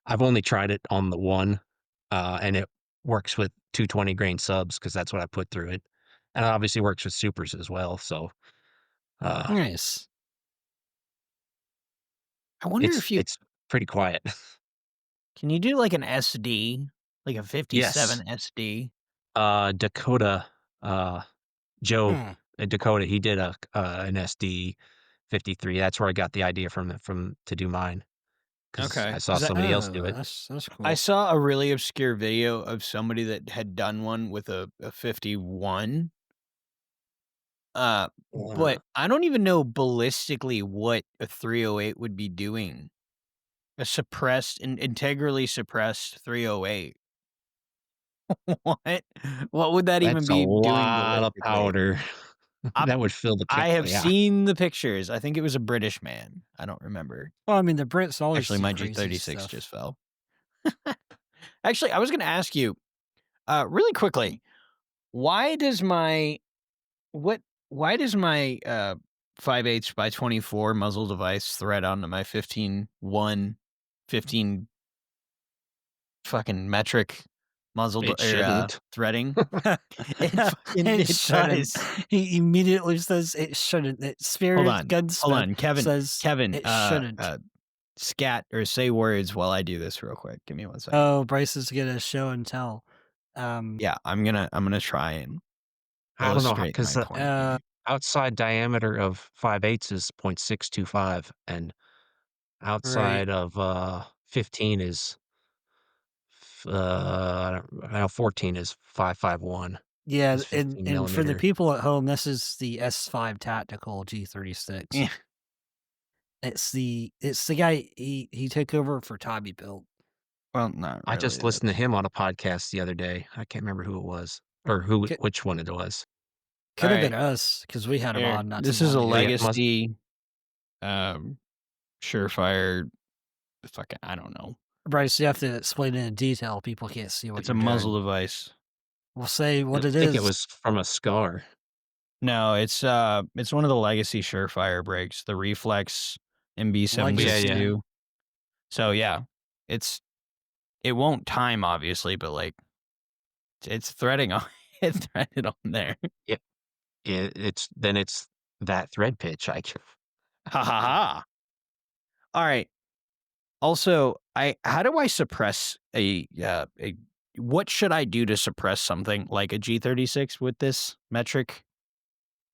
I've only tried it on the one, and it works with 220 grain subs because that's what I put through it, and it obviously works with supers as well. So uh, Nice. I wonder it's if you it's pretty quiet. can you do, like, an SD? Like a Yes, 57 SD? Dakota, uh, Joe Hmm. at Dakota, he did an SD 53. That's where I got the idea from to do mine because Okay, I saw 'cause somebody else do Oh, it. that's I cool. saw a really obscure video of somebody that had done one with a 51, uh, Uh, but I don't even know ballistically what a 308 would be doing. A suppressed integrally suppressed 308. What? What would that even that's a be doing lot of ballistically? powder. I That would fill the I clip. have Yeah. seen the pictures. I think it was a British man. I don't remember. Well, I mean, the Brits always Actually, do my crazy G36 just stuff. fell. Actually, I was gonna ask you, really quickly, why does my what why does my 5/8 by 24 muzzle device thread onto my 15 fucking metric It shouldn't. threading? It fucking It it shouldn't. does. He immediately says it shouldn't. Spirit Hold Gunsmith on, Kevin, says Kevin, it shouldn't. scat or say words while I do this real quick. Give me 1 second. Oh, Bryce is gonna show and tell. Um, Yeah, I'm gonna try and I don't know illustrate because my the point uh, here. outside diameter of 5/8 is 0.625, and right. outside of, 15 is I don't know, 14 is 551 Yeah, is 15 and for the millimeter. people at home, this is the S5 Tactical G36. Yeah, It's the guy he took over for Tommy built. well, not I really. just listened to That's him on a podcast the other day. I can't remember who it was or Could which one it was. all could have been right. us because we had him Here, on not too this is a long Oh, ago. yeah, must legacy, um, surefire. Fucking, I don't know. Bryce, you have to explain it in detail. People can't see what It's a you're muzzle doing. device. We'll say I what it think it is. was from a Scar. No, it's one of the legacy surefire brakes, the Reflex Yeah, Legacy. yeah. MB762. So yeah, it's it won't time obviously, but like it's threading on it's threaded on there. It it's that thread pitch. Ha ha ha. All right. Also, I how do I suppress a what should I do to suppress something like a G36 with this metric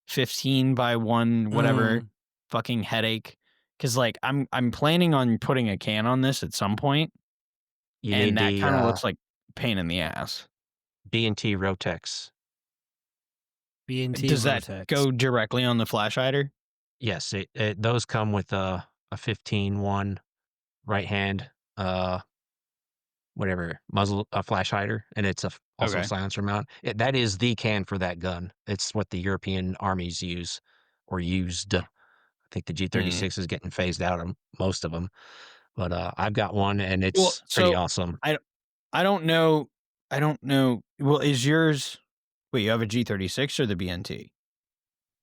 15 by 1 whatever Mm, fucking headache? Cuz like I'm planning on putting a can on this at some point You and need that the, kind of looks like pain in the ass. B&T Rotex. B&T Does that Rotex. go directly on the flash hider? Yes, those come with a 15-1 right hand, uh, whatever, muzzle flash hider, and it's also a Okay. silencer mount. That is the can for that gun. It's what the European armies use or used. I think the Mm. G36 is getting phased out of most of them, but, I've got one, and Well, it's pretty so awesome. I I don't know I don't know. Well, is yours wait, you have a G36 or the BNT?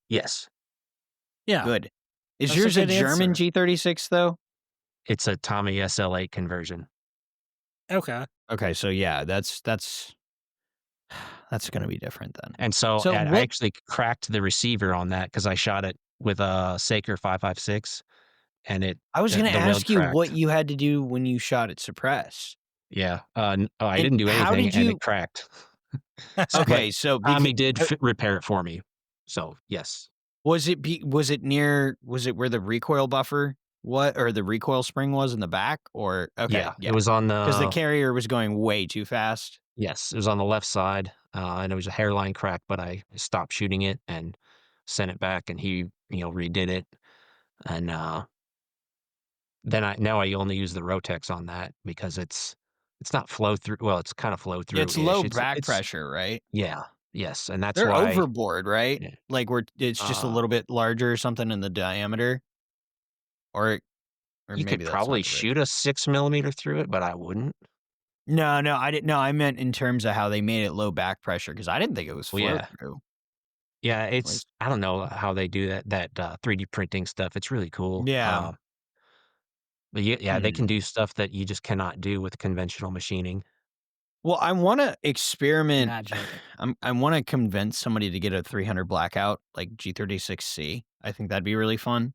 Yes, Yeah, Good. Is that's a yours a good German answer. G36 though? it's a Tommy SL8 conversion, Okay. Okay, so yeah, that's gonna be different then. and so, So I what actually cracked the receiver on that because I shot it with a Saker 5.56, and I was gonna the weld ask you what cracked. you had to do when you shot at suppress. Yeah, I And didn't do how anything, did and it you cracked. But okay, so Tommy did repair it for me, so yes. was it near was it where the recoil buffer what or the recoil spring was in the back or okay, Yeah, it yeah. was on Because the the carrier was going way too fast. yes, it was on the left side, and it was a hairline crack, but I stopped shooting it and sent it back, and he, redid it, and, then I only use the Rotex on that because it's not flow through well, it's kinda flow It's through-ish. low It's back it's pressure, right? yeah, yes, and that's They're why overboard, right? yeah, Like where it's just a uh, little bit larger or something in the diameter, or or you could maybe that's not probably the right shoot a 6 millimeter through it, but I wouldn't. No, no, I didn't no, I meant in terms of how they made it low back pressure because I didn't think it was Well, flow yeah. through. Yeah, At least I don't know how they do that 3D printing stuff, it's really cool, yeah. but yeah, they can Hmm. do stuff that you just cannot do with conventional machining. Well, I wanna experiment Magic. I wanna convince somebody to get a 300 blackout, like G36C. I think that'd be really fun,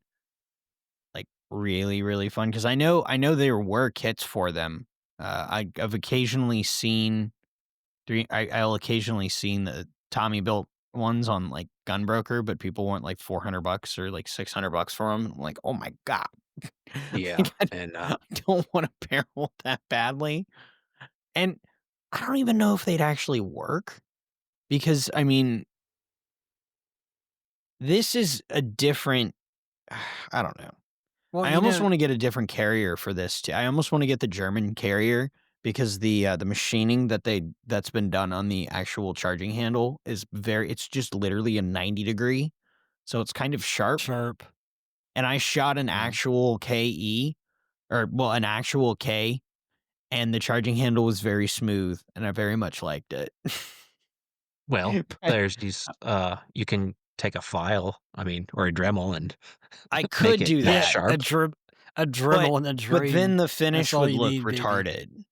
like, really, really fun because I know there were kits for them. I've occasionally seen I'll occasionally seen the Tommy built ones on, like, Gunbroker, but people want, like, $400 or, like, $600 for them. I'm like, "Oh my god." Yeah, Like, I and, I don't want a barrel that badly, and I don't even know if they'd actually work because, I mean, this is a different I don't know. Well, I almost wanna get a different carrier for this too. I almost wanna get the German carrier because the machining that's been done on the actual charging handle is very it's just literally a 90 degree, so it's kind of sharp, sharp. and I shot an Yeah. actual KE or, well, an actual K, and the charging handle was very smooth, and I very much liked it. well, But there's these, you can take a file, I mean, or a Dremel and I make could it do less Yeah, that, sharp. a but Dremel and a then dream. the That's finish all would you look need, baby. retarded.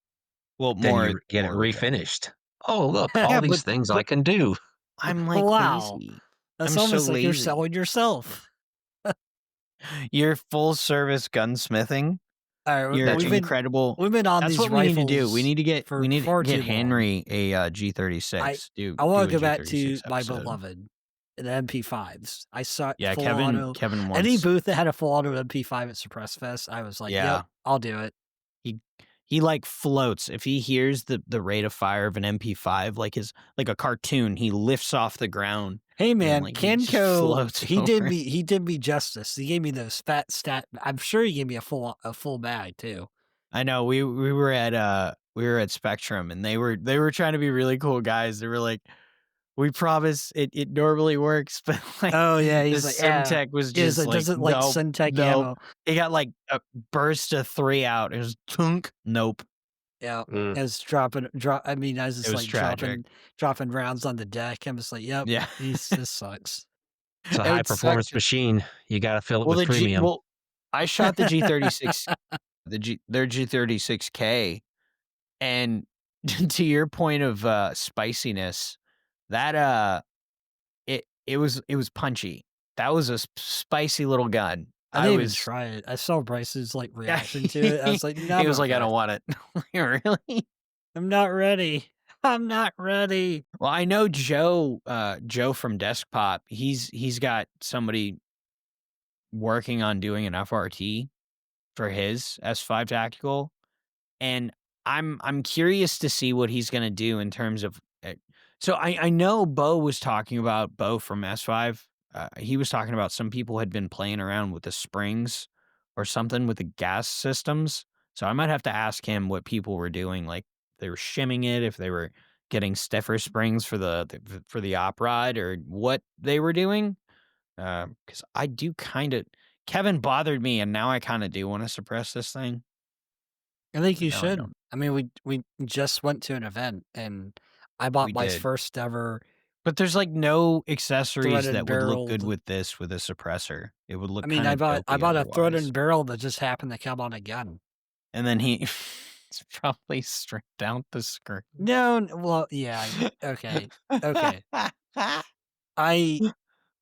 Well, Then more you get it retarded. refinished. "Oh, look, all Yeah, these things I can do." I'm, like, Wow. lazy. That's I'm so almost like you're lazy. selling yourself. You're full service gunsmithing. Alright, You're That's we've been incredible. we've been on That's these what we need to do. We rifles need to get for far get too long. Henry a, I G36. I Do wanna a go back to G36 my episode. beloved, the MP5s. I saw Yeah, full auto. Kevin Any wants booth that had a full auto MP5 at Suppress Fest, I was like, "Yep, yeah. I'll do it." He he, like, floats. If he hears the rate of fire of an MP5, like a cartoon, he lifts off the ground Hey, and, man, like, he just Kenko, floats over. he did me justice. He gave me those fat stat I'm sure he gave me a full bag too. I know, we were at Spectrum, and they were trying to be really cool guys. They were like, "We promise it normally works," but, like, Oh, yeah, the he's like, "Yeah." Semtech was Is just it like, doesn't like "Nope, Syntec nope." ammo. He got, like, a burst of 3 out. It was "Tunk." Nope. Yeah, Mm, it's I mean, I was It just, was like, tragic. dropping rounds on the deck. I'm just like, "Yep, Yeah. this sucks." it's a high It sucked. performance machine. You gotta fill it Well, with premium. I shot the G36 their G36K, and to your point of, spiciness, that, it was punchy. That was a spicy little gun. I I didn't even was try it. I saw Bryce's, like, reaction to it. I was like, "No, he I'm was like, "I okay. don't want it." Really? I'm not ready. I'm not ready." Well, I know Joe from Deskpop, he's got somebody working on doing an FRT for his S5 Tactical, and I'm curious to see what he's gonna do in terms of so I know Bo from S5, he was talking about some people had been playing around with the springs or something with the gas systems, so I might have to ask him what people were doing, like, they were shimming it, if they were getting stiffer springs for the op rod or what they were doing, because I do kinda Kevin bothered me, and now I kinda do wanna suppress this thing, I think but you no, I should. don't. I mean, we just went to an event, and I bought We my did. first ever But there's, like, no accessories threaded that would look barrel. good with this with a suppressor. It would I look mean, kinda I dopey bought a otherwise. threaded barrel that just happened to come on a gun. And then he it's probably stripped out the screen. No, well, yeah, okay, okay. I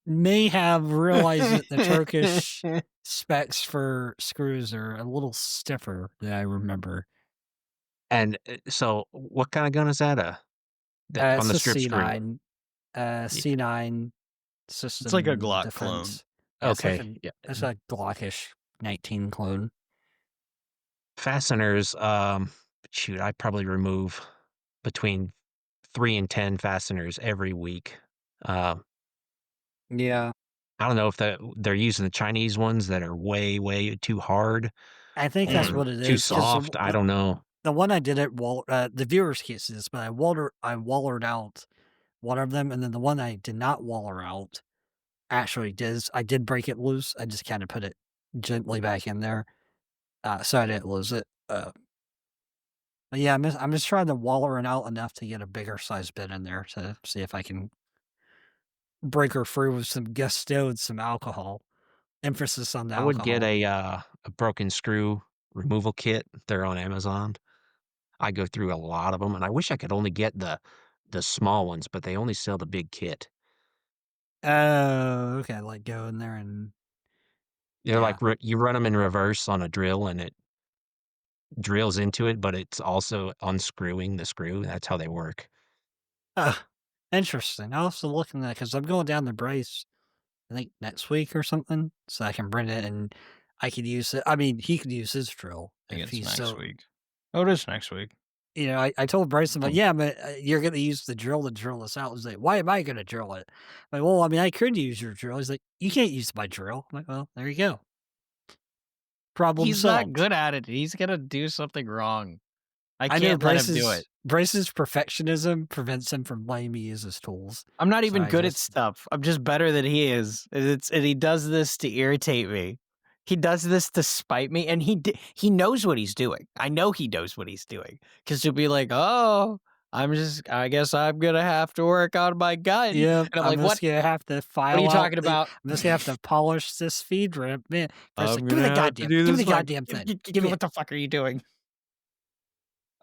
may have realized that the Turkish specs for screws are a little stiffer than I remember. And, so what kinda gun is that? That on It's the a strip screw? C9, Ye C9 It's like a system Glock clone. defense. Yeah, okay, yeah. it's a Glockish 19 clone. Fasteners, shoot, I probably remove between 3 and 10 fasteners every week. Um, Yeah. I don't know if they're using the Chinese ones that are way, way too hard I think that's or what it too is, 'cause soft, I don't know. the one I did at the viewers can't see this, but I wallered out one of them, and then the one I did not waller out actually I did break it loose. I just kinda put it gently back in there, so I didn't lose it. But yeah, I'm just trying to waller it out enough to get a bigger size bit in there to see if I can break her free with some gusto and some alcohol. Emphasis on the I would get alcohol. a broken screw removal kit, they're on Amazon. I go through a lot of them, and I wish I could only get the small ones, but they only sell the big kit. Oh, okay, like, go in there and They're yeah. like you run them in reverse on a drill, and it drills into it, but it's also unscrewing the screw, that's how they work. Oh, interesting. I'll have to look in that because I'm going down to Brace, I think next week or something, so I can bring it and I could use it. I mean, he could use his drill I think if it's he's next so. week. Oh, it is next week. I told Bryce, I'm like, Um, yeah, but you're going to use the drill to drill this out. He's like, why am I going to drill it? I'm like, well, I mean, I could use your drill. He's like, you can't use my drill. I'm like, well, there you go. Problem he's not solved. good at it. He's gonna do something wrong. I I know can't let him do it. Bryce's perfectionism prevents him from letting me use his tools. I'm not So even I good at just, stuff. I'm just better than he is. And he does this to irritate me. He does this to spite me, and he knows what he's doing. I know he knows what he's doing because he'll be like, "Oh, I guess I'm gonna have to work on my gun. And Yep, I'm I'm like, just "What? gonna have to What are file you out talking the about?" I'm just gonna have to polish this feed rip, man. First, I'm like, gonna have to do give me this the like, goddamn "Gi thing. gi Give gi me what it." the fuck are you doing?"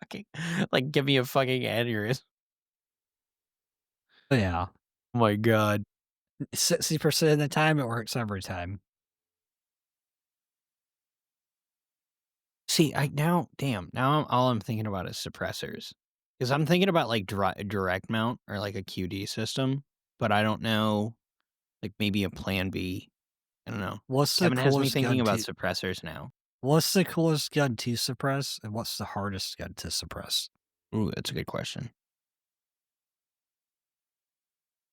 Fucking like, give me a fucking aneurysm. Yeah. Oh my god. 60% of the time, it works every time. See, I now damn, now all I'm thinking about is suppressors. Because 'Cause I'm thinking about, like, direct mount or, like, a QD system, but I don't know, like, maybe a plan B. I don't know. What's the Kevin has me coolest thinking gun about to suppressors now. What's the coolest gun to suppress, and what's the hardest gun to suppress? Ooh, that's a good question.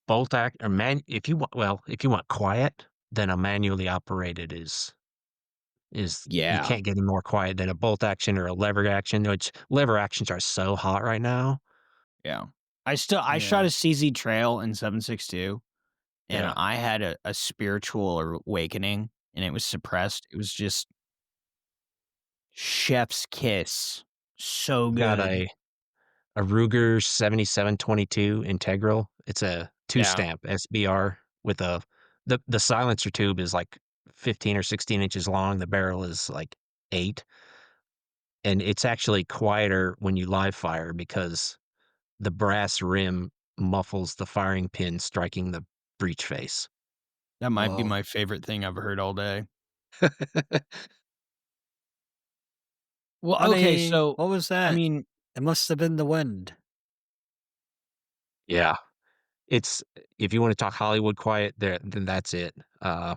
Bolt act or man if you want well, if you want quiet, then a manually operated is you Yeah, can't get any more quiet than a bolt action or a lever action, which lever actions are so hot right now. yeah. I shot Yeah. a CZ Trail in 7.62, and Yeah. I had a spiritual awakening, and it was suppressed. It was just chef's kiss. So Got good. a Ruger 7722 Integral. It's a Yeah, two-stamp SBR with a the silencer tube is, like, 15 or 16 inches long, the barrel is, like, 8, and it's actually quieter when you live fire because the brass rim muffles the firing pin striking the breech face. that might be Whoa. my favorite thing I've heard all day. Well, okay, Honey, so, what was I that? mean, It must have been the wind. Yeah. It's if you wanna talk Hollywood quiet, there then that's it. I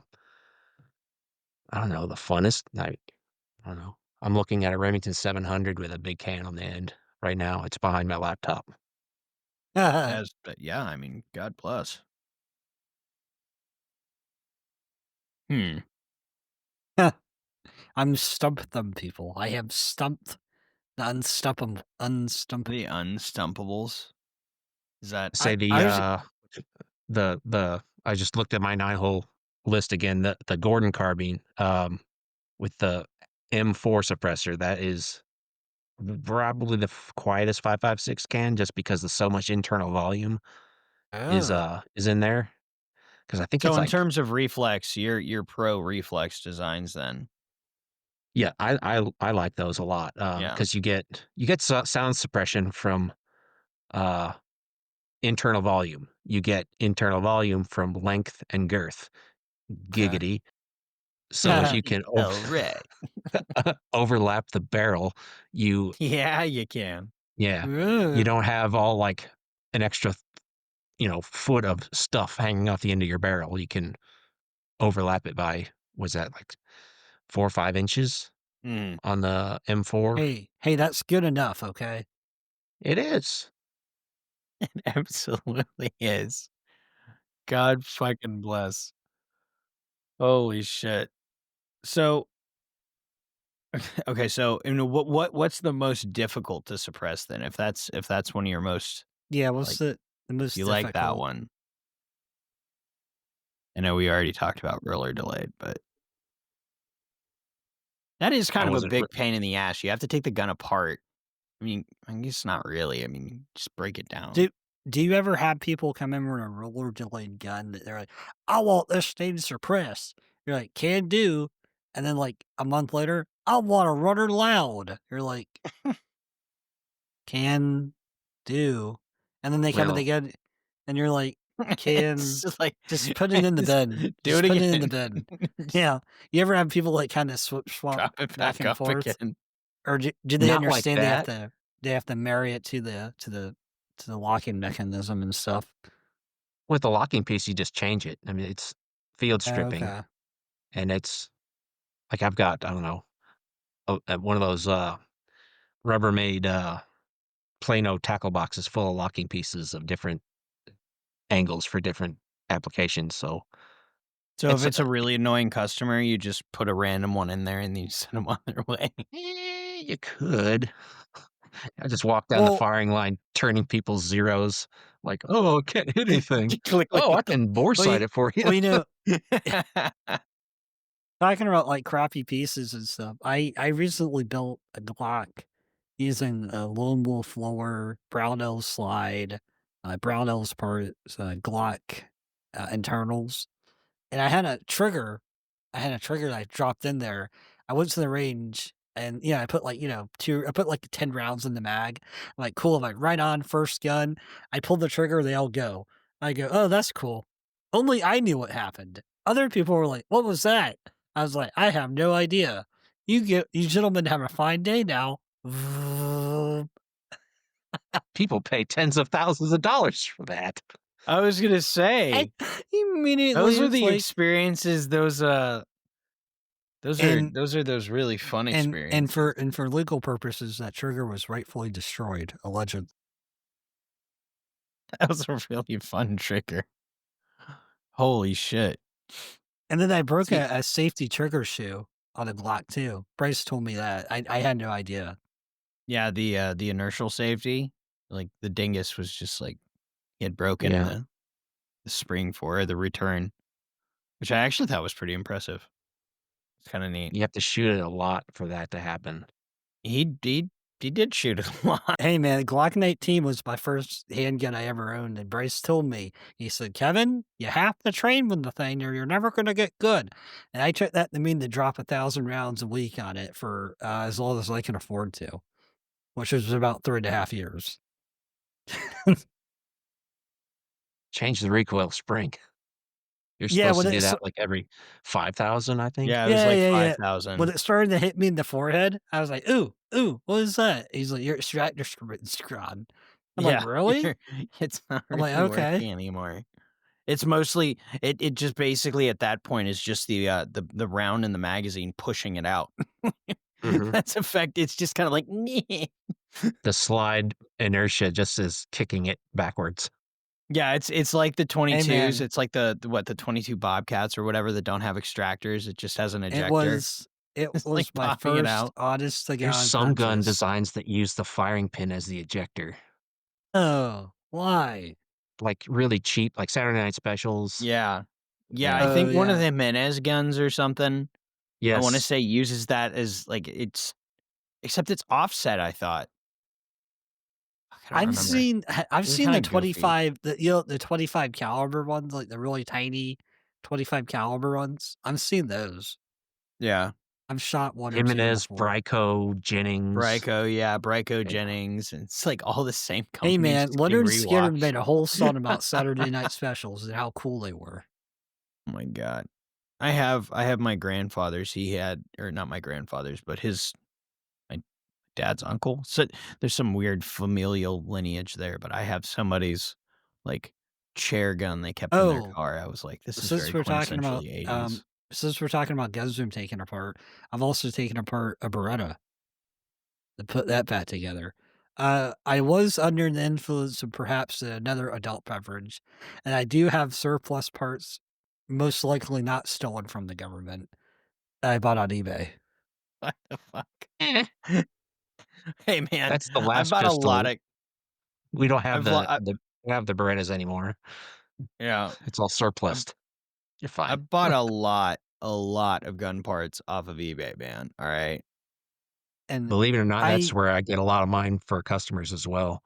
don't know, the funnest, I don't know. I'm looking at a Remington 700 with a big can on the end right now. It's behind my laptop. as but yeah, I mean, God bless. Hmm, I'm stumped them people. I have stumped the unstump. the unstumpables. Is that Say I was the I just looked at my 9-hole list again, the Gordon carbine, with the M4 suppressor, that is probably the quietest 5.56 can just because there's so much internal volume Oh. is in there. Because I think so it's in like terms of reflex, you're pro reflex designs then? yeah, I like those a lot, Yeah, because you get sound suppression from, uh, internal volume. You get internal volume from length and girth. Okay. Giggity. So if you can alright. overlap the barrel, you Yeah, you can. yeah, you Ooh. don't have all, like, an extra, foot of stuff hanging off the end of your barrel. You can overlap it by was that, like, 4 or 5 inches Mm, on the M4? Hey, that's good enough, okay? It is. it absolutely is. God fucking bless. Holy shit. So, okay, so, what's the most difficult to suppress then? If that's one of your most Yeah, what's like, the most you like that difficult? one. I know we already talked about roller delayed, but that is I kind of a wasn't re big pain in the ass. You have to take the gun apart. I mean, I guess not really. I mean, just break it down. Do do you ever have people come in with a roller delayed gun that they're like, "I want this thing suppressed." You're like, "Can do," and then, like, a month later, "I want a runner loud." You're like, "Can do," and then they come in well, again, and you're like, It's "Can just like, just put it in the just bin. do it Just put it in the again. bin." Just Yeah. You ever have people, like, kinda swap drop it back back and up forth? again. Or do they not like understand that. they have to marry it to the locking mechanism and stuff? With the locking piece, you just change it. I mean, it's field stripping, Okay. and it's like I've got, I don't know, one of those, Rubbermaid, Plano tackle boxes full of locking pieces of different angles for different applications, so So if it's, it's a really annoying customer, you just put a random one in there and then you send them on their way. you could. I just walk down the Well firing line turning people's zeros like, "Oh, I can't hit anything. Click, click, Oh, I click. can bore well, sight it for you." you know, talking about, like, crappy pieces and stuff, I recently built a Glock using a lone wolf lower, Brownell slide, Brownell's parts, Glock internals, and I had a trigger that I dropped in there. I went to the range and yeah, I put like, I put like 10 rounds in the mag. I'm like, cool. I'm like, right on, first gun. I pulled the trigger, they all go. I go, oh, that's cool. Only I knew what happened. Other people were like, what was that? I was like, I have no idea. You gentlemen have a fine day now. Vroom. People pay tens of thousands of dollars for that. I was gonna I say, immediately those are was the like, experiences, and those are those really fun experiences. and for legal purposes, that trigger was rightfully destroyed, allegedly. That was a really fun trigger. Holy shit. And then I broke See, a safety trigger shoe on a Glock too. Bryce told me that. I had no idea. yeah, the inertial safety, like, the dingus was just, like, he had broken Yeah. the spring for it, the return, which I actually thought was pretty impressive. It's kinda neat. You have to shoot it a lot for that to happen. He did shoot it a lot. Hey man, Glock 19 was my first handgun I ever owned, and Bryce told me, he said, Kevin, you have to train with the thing or you're never gonna get good. And I took that to mean to drop 1,000 rounds a week on it for as long as I can afford to, which was about 3.5 years. Change the recoil spring. You're Yeah, supposed when to do it's that, like, every 5,000, I think? Yeah, it was yeah, like yeah, yeah. When 5,000. it started to hit me in the forehead, I was like, "Ooh, ooh, what is that?" He's like, "Your extractor screw's gone." I'm like, Yeah, "Really?" it's not I'm like, really "Okay." working anymore. It's mostly it just basically at that point is just the round in the magazine pushing it out. Mhm. That's effect it's just kinda like, "Nyeh." The slide inertia just is kicking it backwards. Yeah, it's like the Hey, 22s, man, it's like the 22 Bobcats or whatever that don't have extractors, it just has an it ejector. was it It's like was my popping it first out. honest to There's God some gun purchase. designs that use the firing pin as the ejector, Oh, why? like, really cheap, like Saturday Night Specials. Yeah. Yeah, I Yeah. Oh, think one of yeah. the Jimenez guns or something, I wanna Yes. say uses that as, like, it's except it's offset, I thought. Fuck, I don't remember. I've It was seen kinda the goofy. 25 the 25 caliber ones, like the really tiny 25 caliber ones. I've seen those. Yeah. I've shot 1 or 2 Jimenez, before. Bryco, Jennings. Bryco, yeah, Bryco Yeah. Jennings, and it's like all the same Hey, companies man, just getting Leonard Skinner rewashed. made a whole song about Saturday Night Specials and how cool they were. Oh my god. I have my grandfather's, he had or not my grandfather's, but his my dad's uncle. So, there's some weird familial lineage there, but I have somebody's, like, chair gun they kept in their Oh, car. I was like, "This is since very we're talking about, quintessentially '80s." guns room taken apart, I've also taken apart a Beretta to put that back together. I was under the influence of perhaps another adult beverage, and I do have surplus parts, most likely not stolen from the government, that I bought on eBay. What the fuck? Eh, Hey, man, that's the I last bought a lot pistol. of We don't have I've lo the we don't have the Berettas anymore. yeah, It's all I surplused. You're I fine. bought a lot of gun parts off of eBay, man, alright? And Believe it or not, that's I where I get a lot of mine for customers as well.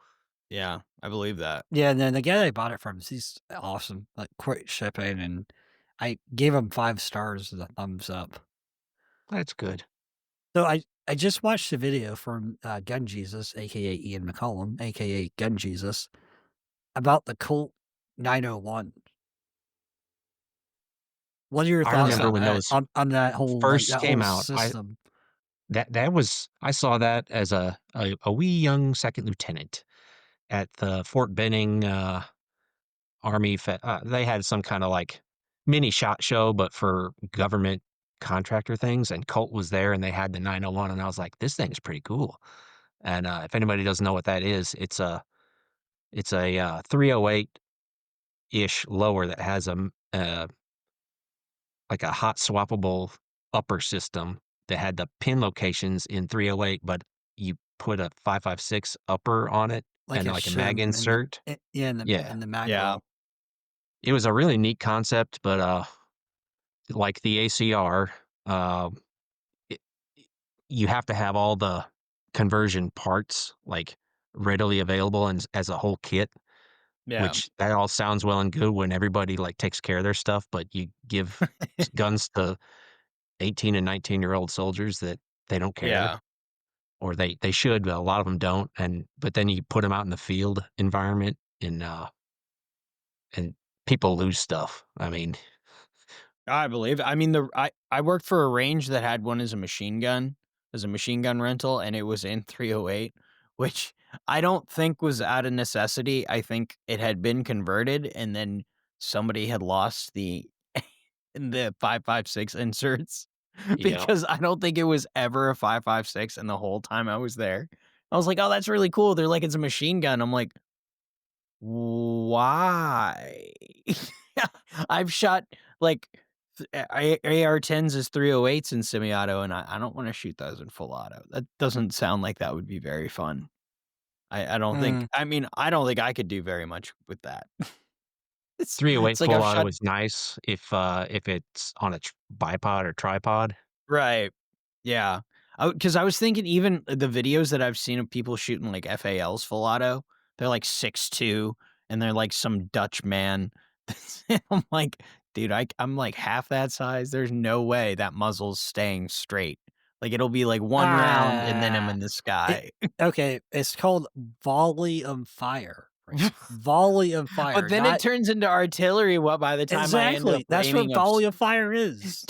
Yeah, I believe that. yeah, and then the guy I bought it from, he's awesome, like, quick shipping, and I gave him 5 stars with a thumbs up. That's good. So I just watched a video from, Gun Jesus, AKA Ian McCollum, AKA Gun Jesus, about the Colt 901. What are your I thoughts remember Yeah, when I those on that whole, like, first that came whole out, system? I saw that as a wee young second lieutenant at the Fort Benning, they had some kinda, like, mini SHOT Show, but for government contractor things, and Colt was there, and they had the 901, and I was like, "This thing's pretty cool." And, if anybody doesn't know what that is, it's a, 308-ish lower that has like a hot swappable upper system that had the pin locations in 308, but you put a 5.56 upper on it Like and, a like, a mag shim in the insert. yeah, Yeah. in the mag yeah. well. It was a really neat concept, but, like the ACR, um, it you have to have all the conversion parts, like, readily available and as a whole kit, Yeah. which that all sounds well and good when everybody, like, takes care of their stuff, but you give guns to 18 and 19-year-old soldiers that they don't care, Yeah. or they should, but a lot of them don't, but then you put them out in the field environment and people lose stuff. I mean, I believe I mean, I worked for a range that had one as a machine gun rental, and it was in 308, which I don't think was out of necessity. I think it had been converted, and then somebody had lost the 5.56 inserts yeah, because I don't think it was ever a 5.56, and the whole time I was there, I was like, "Oh, that's really cool." They're like, "It's a machine gun." I'm like, why? I've shot, like, AR-10s is 308s in semi-auto, and I don't wanna shoot those in full auto. That doesn't sound like that would be very fun. I don't think Mm. I mean, I don't think I could do very much with that. It's 308 like full I've auto shot is nice if it's on a bipod or tripod. right. Yeah. Because I was thinking even the videos that I've seen of people shooting, like, FALs full auto, they're, like, 6'2", and they're, like, some Dutch man. I'm like, "Dude, I'm, like, half that size. There's no way that muzzle's staying straight." Like, it'll be, like, 1 round, and then I'm Ah, in the it sky. okay, it's called volley of fire, right? Volley of But fire, then it not turns into artillery, what by the time I end up exactly, that's what aiming up s volley of fire is.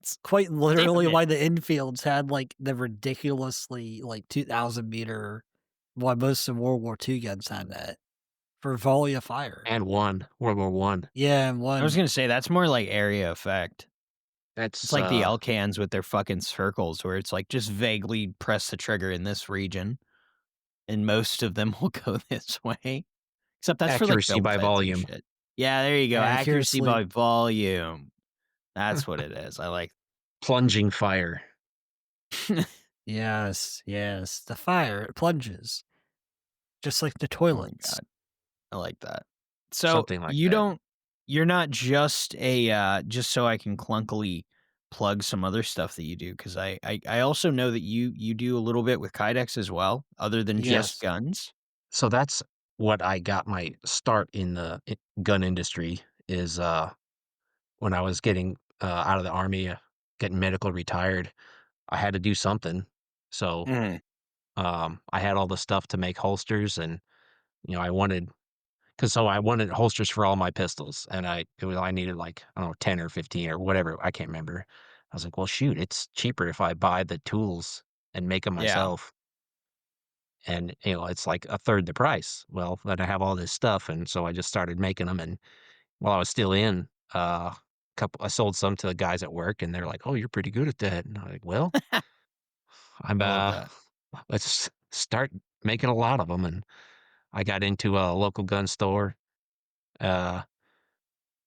It's Quite literally damn it. why the infields had, like, the ridiculously, like, 2,000 meter why most of World War II guns had that, for volley of fire. And one, World War One. Yeah, and I was one gonna say that's more like area effect. It's That's, like the L-cans with their fucking circles where it's like, just vaguely press the trigger in this region, and most of them will go this way. Except that's for, like, accuracy build by feds and volume, shit. Yeah, there you go, accuracy accuracy by volume. That's what it is, I like plunging fire, yes, yes, the fire, it plunges, just like the oh my toilets. god, I like that. So, something like that. you're not just just so I can clunkily plug some other stuff that you do, 'cause I also know that you do a little bit with Kydex as well, other than just Yes. guns? So that's what I got my start in the gun industry is, when I was getting, out of the army, getting medical retired, I had to do something. So, Mhm. I had all the stuff to make holsters and, I wanted 'cause so I wanted holsters for all my pistols, and I needed, like, I don't know, 10 or 15 or whatever, I can't remember. I was like, "Well, shoot, it's cheaper if I buy the tools and make them Yeah. myself, and, it's like a third the price." Well, then I have all this stuff, and so I just started making them, and while I was still in, couple I sold some to the guys at work, and they're like, "Oh, you're pretty good at that." And I'm like, "Well, I'm, I love that. let's start making a lot of them." And I got into a local gun store, uh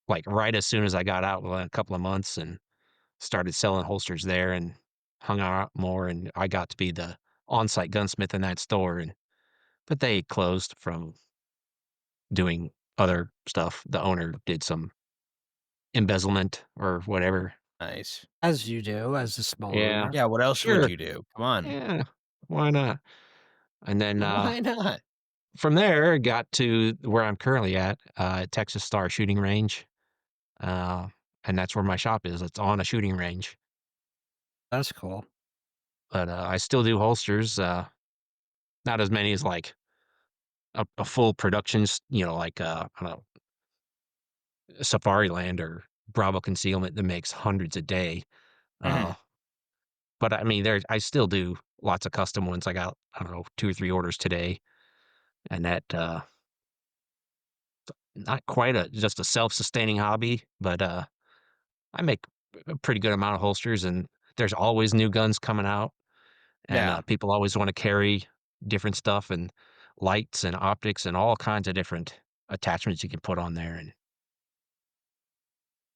like, right as soon as I got out, within a couple of months, and started selling holsters there and hung out more, and I got to be the on-site gunsmith in that store, but they closed from doing other stuff. The owner did some embezzlement or whatever. Nice. As you do, as a small Yeah. owner. Yeah, what else would Sure. you do? Come on. Yeah. Why not? And then, Why not? from there, got to where I'm currently at Texas Star Shooting Range, uh, and that's where my shop is. It's on a shooting range, That's cool. but, I still do holsters, not as many as, like, a full productions, like, I don't know, Safari Land or Bravo Concealment that makes hundreds a day, uh, Mhm. but, I mean, I still do lots of custom ones. I got, I don't know, 2 or 3 orders today, and that, not quite just a self-sustaining hobby, but, I make a pretty good amount of holsters, and there's always new guns coming out, and, Yeah. people always wanna carry different stuff and lights and optics and all kinds of different attachments you can put on there, and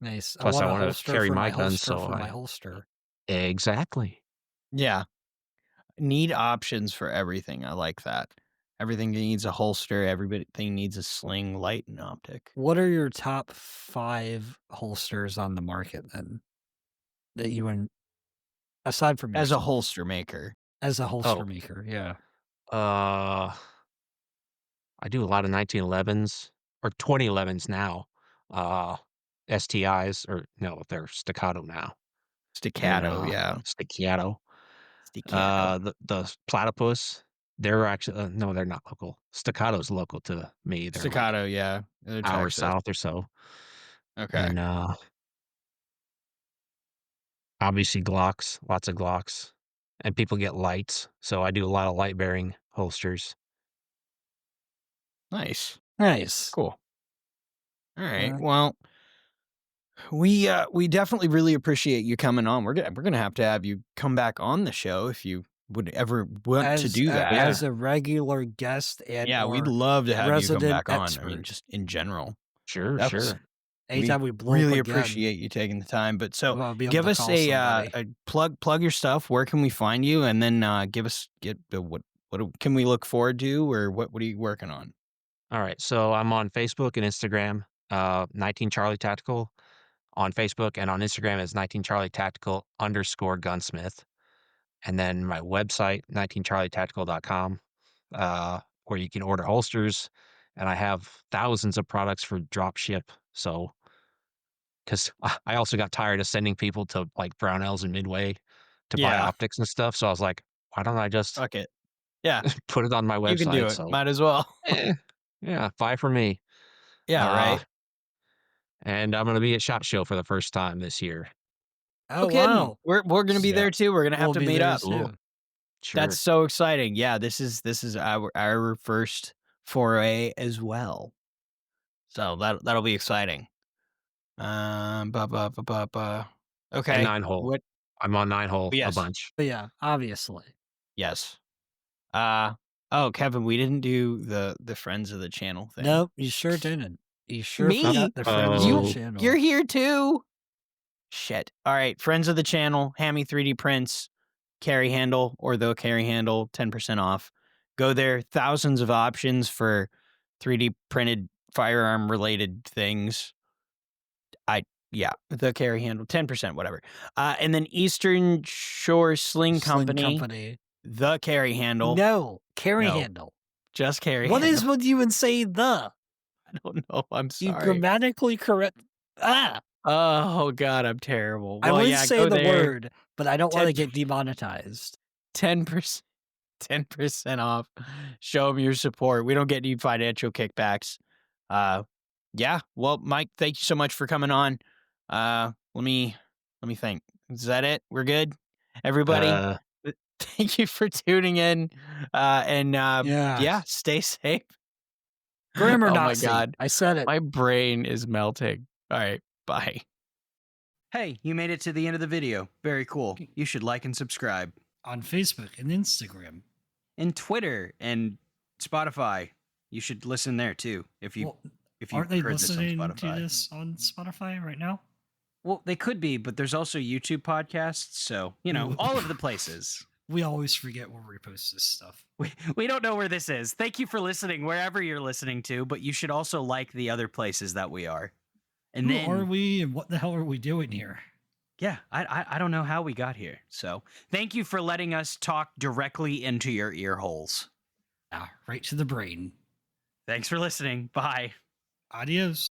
Nice. I plus I want a wanna holster carry for my my guns, holster so for my I holster. exactly. Yeah. Need options for everything, I like that. Everything needs a holster, everything needs a sling, light, and optic. What are your top 5 holsters on the market then that you aside from As a yourself? holster maker. As a holster Oh, maker, yeah. uh, I do a lot of 1911s or 2011s now. Uh, STIs or no, they're staccato now. And, Staccato, yeah. staccato. Staccato. The platypus, they're actually no, they're not local. Staccato's local to me. They're like Staccato, yeah. hour Texas. south or so. Okay. And, obviously Glocks, lots of Glocks. And people get lights, so I do a lot of light bearing holsters. Nice. Nice. Cool. All right. Uh, Well, we definitely really appreciate you coming on. We're gonna have you come back on the show if you would ever want to do that. as a regular guest and Yeah, we'd or love to have you come resident back on. I mean, expert. just in general. Sure, That was sure. we Anytime we blow up really again, appreciate you taking the time. But so I'll be able give to us call somebody. a plug your stuff. Where can we find you? And then get can we look forward to, or what are you working on? Alright, so I'm on Facebook and Instagram, 19Charlie Tactical on Facebook, and on Instagram is 19Charlie Tactical _gunsmith. And then my website, 19charlietactical.com, where you can order holsters, and I have thousands of products for drop ship. So, because I also got tired of sending people to like Brownells and Midway to buy Yeah, optics and stuff. So I was like, why don't I just fuck it. Yeah, put it on my you can do website? it. So, Might as well. eh, yeah, buy for me. Yeah, Uh, right. and I'm gonna be at SHOT Show for the first time this year. No Oh kidding. wow, We're gonna be Yeah, there too. We're gonna have we'll to be meet there up. cool. too. That's Sure. so exciting. Yeah, this is our first foray as well. So that'll be exciting. Ba ba ba ba ba. And Okay. 9 hole. What? I'm on 9 hole a Yes. bunch. But yeah, obviously. Yes. Uh oh, Kevin, we didn't do the friends of the channel thing. Nope, you sure didn't. You sure Me? forgot the friends of the Uh-oh. You're channel. here too. Shit. All right, friends of the channel, Hammy 3D prints, carry handle or the carry handle, 10% off. Go there, thousands of options for 3D printed firearm related things. Yeah, the carry handle, 10%, whatever. And then Eastern Shore Sling Sling Company, Company. the carry handle. No, carry No, handle. just carry What is handle. with you and say the? I don't know. I'm You sorry. grammatically correct. Ah, Oh God, I'm terrible. I Well, would yeah, say go the there. word, but I don't want to 10 get demonetized. 10%, 10% off. Show them your support. We don't get any financial kickbacks. Uh, yeah. Well, Mike, thank you so much for coming on. Let me think. Is that it? We're good, everybody. Uh, Thank you for tuning in. Yeah, Yes. stay safe. Grammar Oh my Nazi. God, I said it. my brain is melting. All right, bye. Hey, you made it to the end of the video. Very cool. You should like and subscribe. On Facebook and Instagram. And Twitter and Spotify. You should listen there too if you Aren't they heard listening this on to Spotify. this on Spotify right now? Well, they could be, but there's also YouTube podcasts, so all of the places. We always forget where we post this stuff. We don't know where this is. Thank you for listening wherever you're listening to, but you should also like the other places that we are. And Who then are we and what the hell are we doing here? yeah, I don't know how we got here. So thank you for letting us talk directly into your ear holes. Right to the brain. Thanks for listening. Bye. Adios.